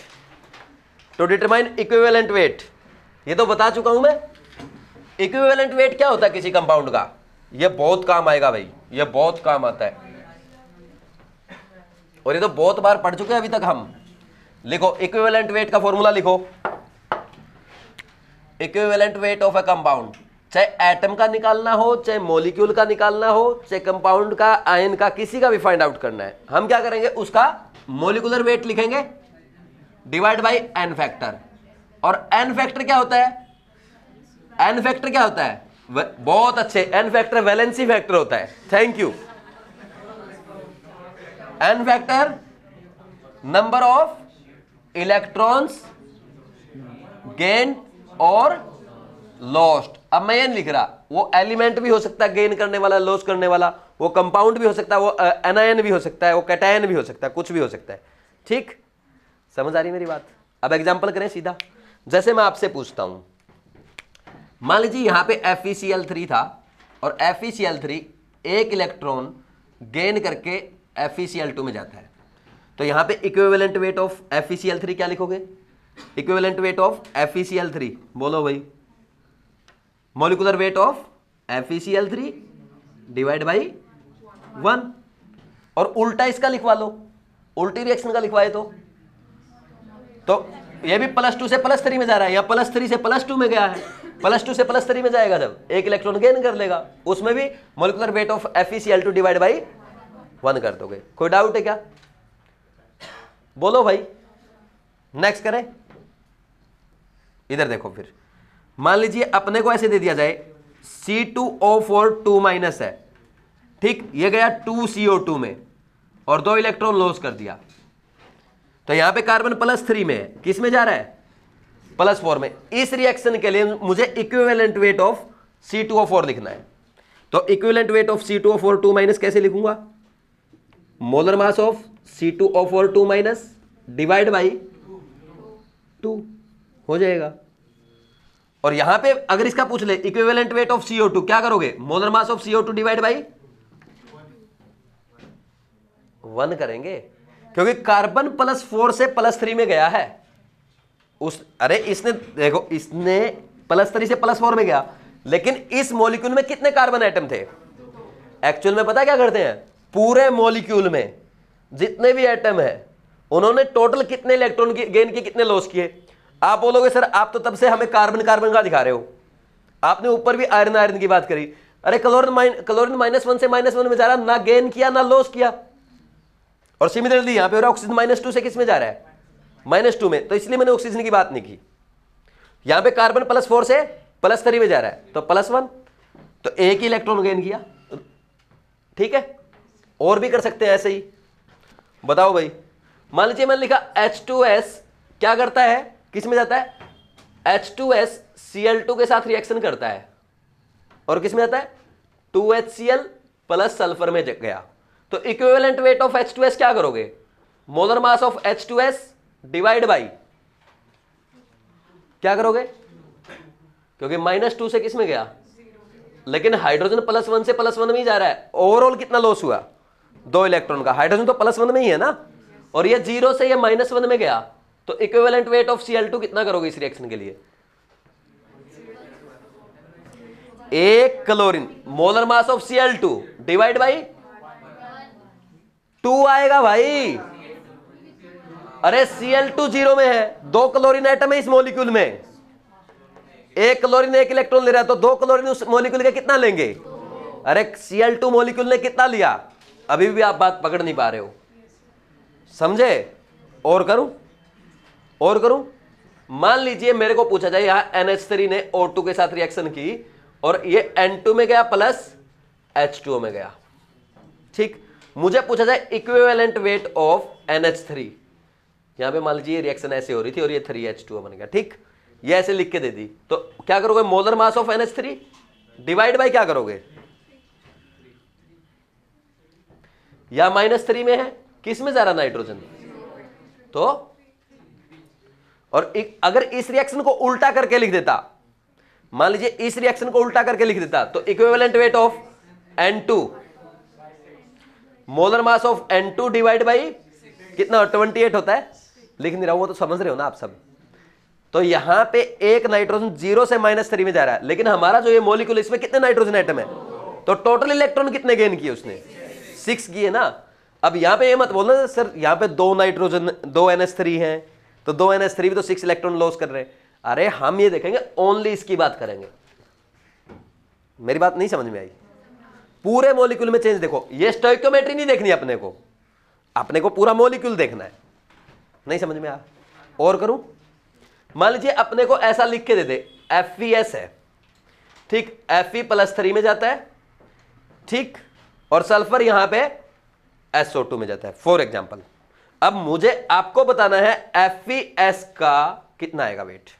To determine equivalent weight, ये तो बता चुका हूं मैं। इक्विवेलेंट वेट क्या होता है किसी कंपाउंड का, ये बहुत काम आएगा भाई, ये बहुत काम आता है, और ये तो बहुत बार पढ़ चुके हैं अभी तक हम। लिखो इक्विवेलेंट वेट का फॉर्मूला लिखो। Equivalent weight of a compound, चाहे एटम का निकालना हो, चाहे मॉलिक्यूल का निकालना हो, चाहे कंपाउंड का, आयन का, किसी का भी फाइंड आउट करना है, हम क्या करेंगे, उसका मॉलिक्यूलर वेट लिखेंगे डिवाइड बाय एन फैक्टर। और एन फैक्टर क्या होता है, एन फैक्टर क्या होता है, बहुत अच्छे, एन फैक्टर वैलेंसी फैक्टर होता है, thank you. N factor number of electrons gain और लॉस्ट। अब मैं ये नहीं लिख रहा, वो एलिमेंट भी हो सकता है गेन करने वाला, लॉस करने वाला, वो कंपाउंड भी हो सकता है, वो एनायन भी हो सकता है, वो कैटायन भी हो सकता है, कुछ भी हो सकता है, ठीक। समझ आ रही मेरी बात। अब एग्जांपल करें सीधा, जैसे मैं आपसे पूछता हूं, मान लीजिए यहां पे FeCl3 था और FeCl3 एक इलेक्ट्रॉन गेन करके FeCl2 में जाता है, तो यहां पे इक्विवेलेंट वेट ऑफ FeCl3 क्या लिखोगे, इक्विवेलेंट वेट ऑफ FeCl3, बोलो भाई, molecular weight of FeCl3 divide by 1। और उल्टा इसका लिखवा लो, उल्टी रिएक्शन का लिखवाए तो ये भी +2 से +3 में जा रहा है, या +3 से +2 में गया है, +2 से +3 में जाएगा जब एक इलेक्ट्रॉन गेन कर लेगा, उसमें भी molecular weight of FeCl2 divide by 1 कर दोगे। कोई डाउट है क्या, बोलो भाई। नेक्स्ट करें, इधर देखो, फिर मान लीजिए अपने को ऐसे दे दिया जाए C2O4 2- है, ठीक, ये गया 2CO2 में और 2 इलेक्ट्रॉन लॉस कर दिया, तो यहां पे कार्बन +3 में है, किस में जा रहा है, +4 में। इस रिएक्शन के लिए मुझे इक्विवेलेंट वेट ऑफ C2O4 लिखना है, तो इक्विवेलेंट वेट ऑफ C2O4 2- कैसे लिखूंगा, molar mass of C2O4 2- divide by 2 हो जाएगा। और यहां पे अगर इसका पूछ ले इक्विवेलेंट वेट ऑफ CO2, क्या करोगे, molar mass of CO2 divide by 1 करेंगे, क्योंकि कार्बन +4 से +3 में गया है अरे इसने देखो, इसने +3 से +4 में गया, लेकिन इस मॉलिक्यूल में कितने कार्बन एटम थे, एक्चुअल में पता क्या करते हैं, पूरे मॉलिक्यूल में जितने भी एटम है उन्होंने टोटल कितने इलेक्ट्रॉन गेन किए, कितने लॉस किए। आप बोलोगे सर आप तो तब से हमें कार्बन कार्बन का दिखा रहे हो, आपने ऊपर भी आयरन आयरन की बात करी, अरे क्लोरीन -1 से -1 में जा रहा, ना गेन किया ना लॉस किया। और सिमिलरली यहां पे हो रहा ऑक्सीजन -2 से किस में जा रहा है, -2 में, तो इसलिए मैंने ऑक्सीजन की बात नहीं की। यहां पे कार्बन +4 से +3 में जा रहा है, तो +1, तो एक ही इलेक्ट्रॉन गेन किया, ठीक है। और भी कर सकते हैं ऐसे ही, बताओ भाई। मान लीजिए मैंने लिखा H2S क्या करता है, किस में जाता है, H2S Cl2 के साथ रिएक्शन करता है और किस में जाता है, 2HCl प्लस सल्फर में गया, तो इक्विवेलेंट वेट ऑफ H2S क्या करोगे, molar mass of H2S divide by क्या करोगे, क्योंकि -2 से किस में गया, लेकिन हाइड्रोजन +1 से +1 में ही जा रहा है, ओवरऑल कितना लॉस हुआ, 2 इलेक्ट्रॉन का, हाइड्रोजन तो +1 में ही है ना, और ये 0 से ये -1 में गया, तो इक्विवेलेंट वेट ऑफ Cl2 कितना करोगे इस रिएक्शन के लिए, 1 chlorine, molar mass of Cl2 divide by 2 आएगा भाई। अरे Cl2 0 में है, 2 क्लोरीन एटम है इस मॉलिक्यूल में, 1 क्लोरीन 1 इलेक्ट्रॉन ले रहा है, तो 2 क्लोरीन उस मॉलिक्यूल के कितना लेंगे, अरे Cl2 मॉलिक्यूल ने कितना लिया, अभी भी आप बात पकड़ नहीं पा रहे हो, समझे। और करूं, मान लीजिए मेरे को पूछा जाए यहां NH3 ने O2 के साथ रिएक्शन की और ये N2 में गया प्लस H2O में गया, ठीक। मुझे पूछा जाए इक्विवेलेंट वेट ऑफ NH3, यहां पे मान लीजिए रिएक्शन ऐसे हो रही थी और ये 3H2O बन गया, ठीक, ये ऐसे लिख के दे दी, तो क्या करोगे, molar mass of NH3 divide by क्या करोगे, या -3 में है, किस में जा रहा नाइट्रोजन? तो और अगर इस रिएक्शन को उल्टा करके लिख देता, मान लीजिए इस रिएक्शन को उल्टा करके लिख देता, तो equivalent weight of N2, molar mass of N2 divide by कितना 28 होता है, लिख नहीं रहा हूं, वो तो समझ रहे हो ना आप सब। तो यहां पे एक नाइट्रोजन 0 से -3 में जा रहा है, लेकिन हमारा जो ये मॉलिक्यूल, इसमें कितने नाइट्रोजन एटम है, तो टोटल इलेक्ट्रॉन कितने गेन किए उसने? 6 किए ना। अब यहां पे ये मत बोलना सर यहां पे 2 नाइट्रोजन 2 NH3 हैं, तो 2 NH3 भी तो 6 इलेक्ट्रॉन लॉस कर रहे हैं। अरे हम ये देखेंगे, ओनली इसकी बात करेंगे। मेरी बात नहीं समझ में आई? पूरे मॉलिक्यूल में चेंज देखो, ये स्टोइकियोमेट्री नहीं देखनी अपने को पूरा मॉलिक्यूल देखना है। नहीं समझ में आ? और करूं? मान लीजिए अपने को ऐसा लिख के दे दे, FeS है, ठीक, Fe+3 में जाता है, ठीक, और सल्फर यहां पे SO2 में जाता है, फॉर एग्जाम्पल। अब मुझे आपको बताना है FeS का कितना आएगा weight.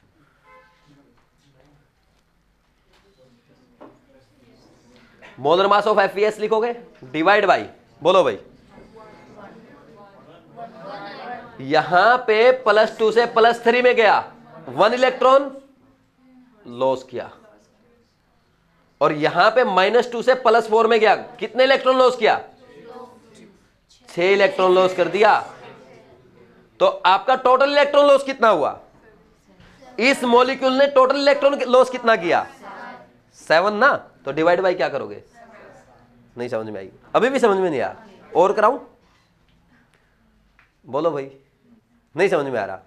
Molar mass of FeS लिखोगे, डिवाइड बाई, बोलो भाई, यहां पे +2 से +3 में गया, 1 इलेक्ट्रॉन लॉस किया, और यहां पे -2 से +4 में गया, कितने इलेक्ट्रॉन लॉस किया? 6 इलेक्ट्रॉन लॉस कर दिया। तो आपका टोटल इलेक्ट्रॉन लॉस कितना हुआ? इस मॉलिक्यूल ने टोटल इलेक्ट्रॉन लॉस कितना किया? 7 ना। तो डिवाइड बाई क्या करोगे? नहीं समझ में आई? अभी भी समझ में नहीं आया? और कराऊं? बोलो भाई, नहीं समझ में आ रहा?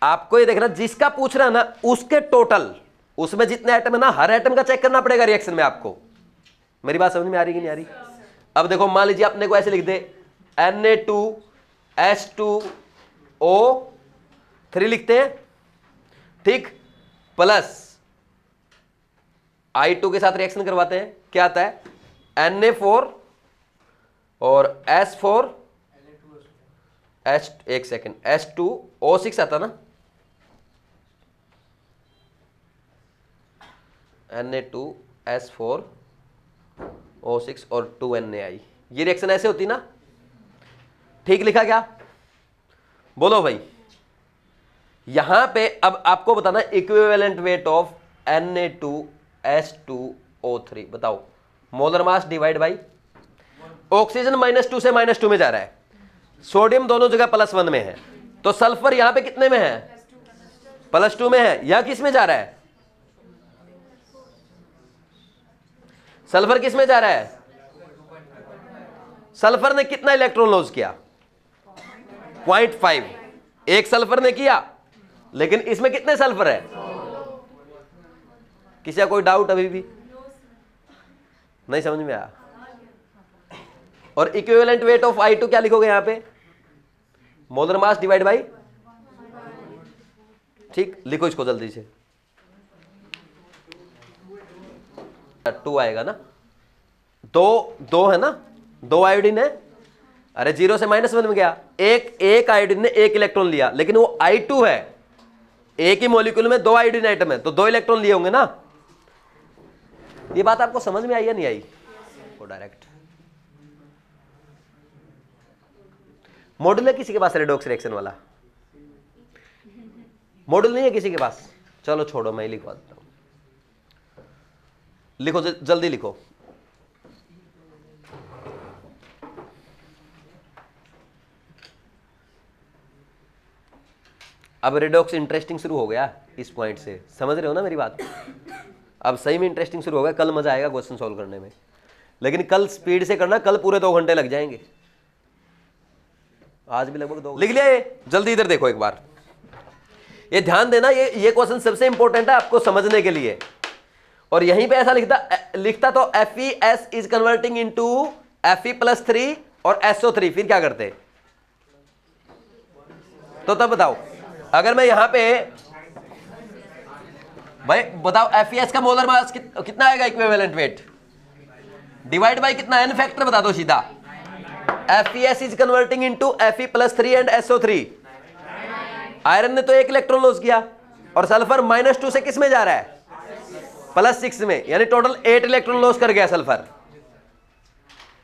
आपको ये देखना, जिसका पूछ रहा ना उसके टोटल, उसमें जितने एटम है ना, हर एटम का चेक करना पड़ेगा रिएक्शन में आपको। मेरी बात समझ में आ रही कि नहीं आ रही? अब देखो, मान लीजिए अपने को ऐसे लिख दे, Na2H2O3 लिखते हैं, ठीक, प्लस I2 के साथ रिएक्शन करवाते हैं, क्या आता है? Na4 और S4 एक सेकेंड, H2O6 आता ना, Na2S4O6 और 2NaI, ये रिएक्शन ऐसे होती ना, ठीक लिखा क्या? बोलो भाई। यहां पे अब आपको बताना इक्विवेलेंट वेट ऑफ Na2S2O3, बताओ, molar mass divide by, oxygen -2 से -2 में जा रहा है, सोडियम दोनों जगह +1 में है, तो सल्फर यहां पे कितने में है? +2 में है। यह किस में जा रहा है? सल्फर किस में जा रहा है? सल्फर ने कितना इलेक्ट्रॉन लॉस किया? 0.5 एक सल्फर ने किया, लेकिन इसमें कितने सल्फर है? किसी का कोई डाउट अभी भी? नहीं समझ में आया? और इक्विवेलेंट वेट ऑफ I2 क्या लिखोगे यहां पे? मोलर मास डिवाइड बाई, ठीक, लिखो इसको जल्दी से। 2 आएगा ना, दो है ना, 2 आयोडीन है। अरे 0 से -1 में गया, एक आयोडीन ने 1 इलेक्ट्रॉन लिया, लेकिन वो I2 है, एक ही मॉलिक्यूल में 2 आयोडीन आइटम है, तो 2 इलेक्ट्रॉन लिए होंगे ना। ये बात आपको समझ में आई या नहीं आई? वो डायरेक्ट मॉडल है किसी के पास? रेडॉक्स रिएक्शन वाला मॉडल नहीं है किसी के पास? चलो छोड़ो, मैं ही लिखवा देता हूं। लिखो जल्दी लिखो। अब रेडॉक्स इंटरेस्टिंग शुरू हो गया इस पॉइंट से, समझ रहे हो ना मेरी बात? अब सही में इंटरेस्टिंग शुरू हो गया। कल मजा आएगा क्वेश्चन सॉल्व करने में, लेकिन कल स्पीड से करना, कल पूरे 2 घंटे लग जाएंगे, आज भी लगभग 2। लिख लिया ये? जल्दी इधर देखो एक बार, ये ध्यान देना, ये क्वेश्चन सबसे इंपॉर्टेंट है आपको समझने के लिए। और यहीं पे ऐसा लिखता तो FeS is converting into Fe+3 और SO3, फिर क्या करते? तो तब बताओ, अगर मैं यहां पे भाई बताओ FeS का मोलर मास कितना आएगा इक्विवेलेंट वेट, डिवाइड बाय कितना, एन फैक्टर बता दो सीधा। FeS is converting into Fe+3 and SO3। Iron ने तो 1 इलेक्ट्रॉन लॉस किया, और सल्फर -2 से किस में जा रहा है? +6 में, यानी टोटल 8 इलेक्ट्रॉन लॉस कर गया सल्फर।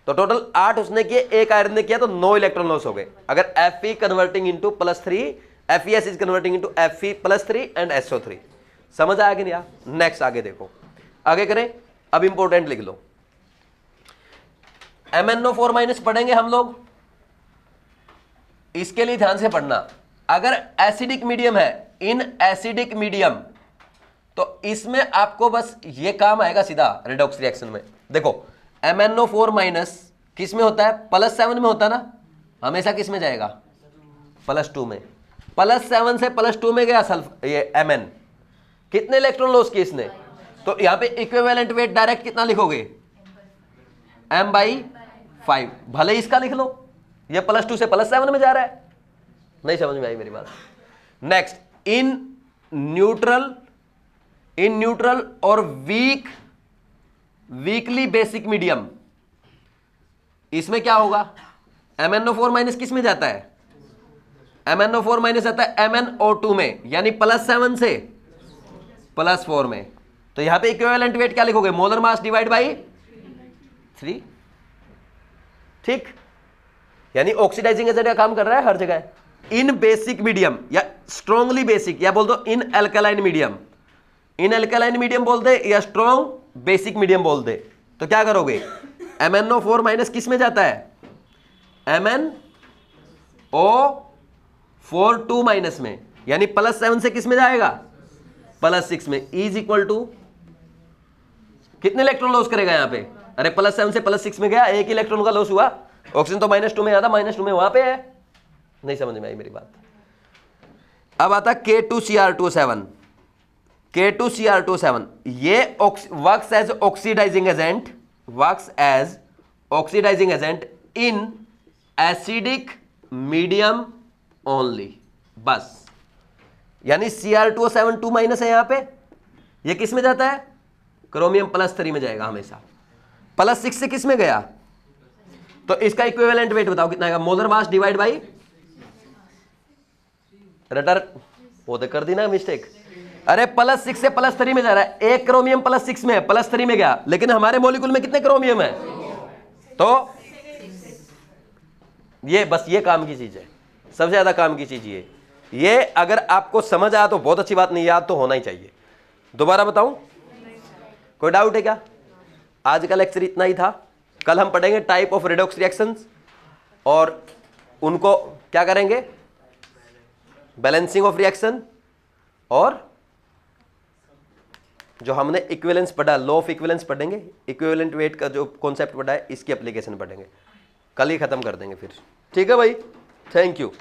तो टोटल 8 उसने किए, एक आयरन ने किया, तो 9 इलेक्ट्रॉन लॉस हो गए। अगर Fe converting into +3, FeS is converting into Fe+3 and SO3। समझ आया कि नहीं? नेक्स्ट आगे देखो, आगे करें। अब इंपॉर्टेंट लिख लो, MnO4- पढ़ेंगे हम लोग, इसके लिए ध्यान से पढ़ना। अगर एसिडिक मीडियम है, इन एसिडिक मीडियम, तो इसमें आपको बस ये काम आएगा सीधा रेडॉक्स रिएक्शन में। देखो MnO4- किस में होता है? +7 में होता है ना, हमेशा किस में जाएगा? +2 में। +7 से +2 में गया सल्फ ये Mn, कितने इलेक्ट्रॉन लॉस किए इसने? तो यहां पे इक्विवेलेंट वेट डायरेक्ट कितना लिखोगे? m/5। भले इसका लिख लो, ये +2 से +7 में जा रहा है। नहीं समझ में आई मेरी बात? नेक्स्ट, इन न्यूट्रल और वीकली बेसिक मीडियम, इसमें क्या होगा? MnO4- किस में जाता है? MnO4- जाता है MnO2 में, यानी +7 से +4 में। तो यहां पे इक्विवेलेंट वेट क्या लिखोगे? Molar mass divide by 3। ठीक, यानी ऑक्सीडाइजिंग एजेंट का काम कर रहा है हर जगह। इन बेसिक मीडियम या स्ट्रॉन्गली बेसिक, या बोल दो in alkaline medium. In alkaline medium बोल दे या स्ट्रॉन्ग बेसिक मीडियम बोल दे, तो क्या करोगे? MnO4- किस में जाता है? MnO4(2) में, यानी +7 से किस में जाएगा? +6 में। इज इक्वल टू कितने इलेक्ट्रॉन लॉस करेगा यहां पे? अरे +7 से +6 में गया, एक इलेक्ट्रॉन का लॉस हुआ। ऑक्सीजन तो -2 में आता, -2 में वहां पे है। नहीं समझ में आई मेरी बात? अब आता K2Cr2O7। K2Cr2O7 ये works as oxidising agent, in acidic medium only, बस। यानी Cr2O7 2- है यहां पे, ये किस में जाता है? क्रोमियम +3 में जाएगा हमेशा। +6 से किस में गया? तो इसका इक्विवेलेंट वेट बताओ कितना आएगा? मोलर मास डिवाइड बाई रटर, वो तो कर दी ना मिस्टेक। अरे +6 से +3 में जा रहा है, एक क्रोमियम +6 में है, +3 में गया, लेकिन हमारे मॉलिक्यूल में कितने क्रोमियम है? तो ये बस ये काम की चीज है, सबसे ज्यादा काम की चीज ये अगर आपको समझ आया तो बहुत अच्छी बात, नहीं याद तो होना ही चाहिए। दोबारा बताऊं? कोई डाउट है क्या? आज का लेक्चर इतना ही था। कल हम पढ़ेंगे टाइप ऑफ रेडॉक्स रिएक्शंस, और उनको क्या करेंगे? बैलेंसिंग ऑफ रिएक्शन, और जो हमने इक्विवेलेंस पढ़ा, लॉ ऑफ इक्विवेलेंस पढ़ेंगे, इक्विवेलेंट वेट का जो कॉन्सेप्ट पढ़ा है, इसकी एप्लीकेशन पढ़ेंगे। कल ही खत्म कर देंगे फिर। ठीक है भाई, थैंक यू।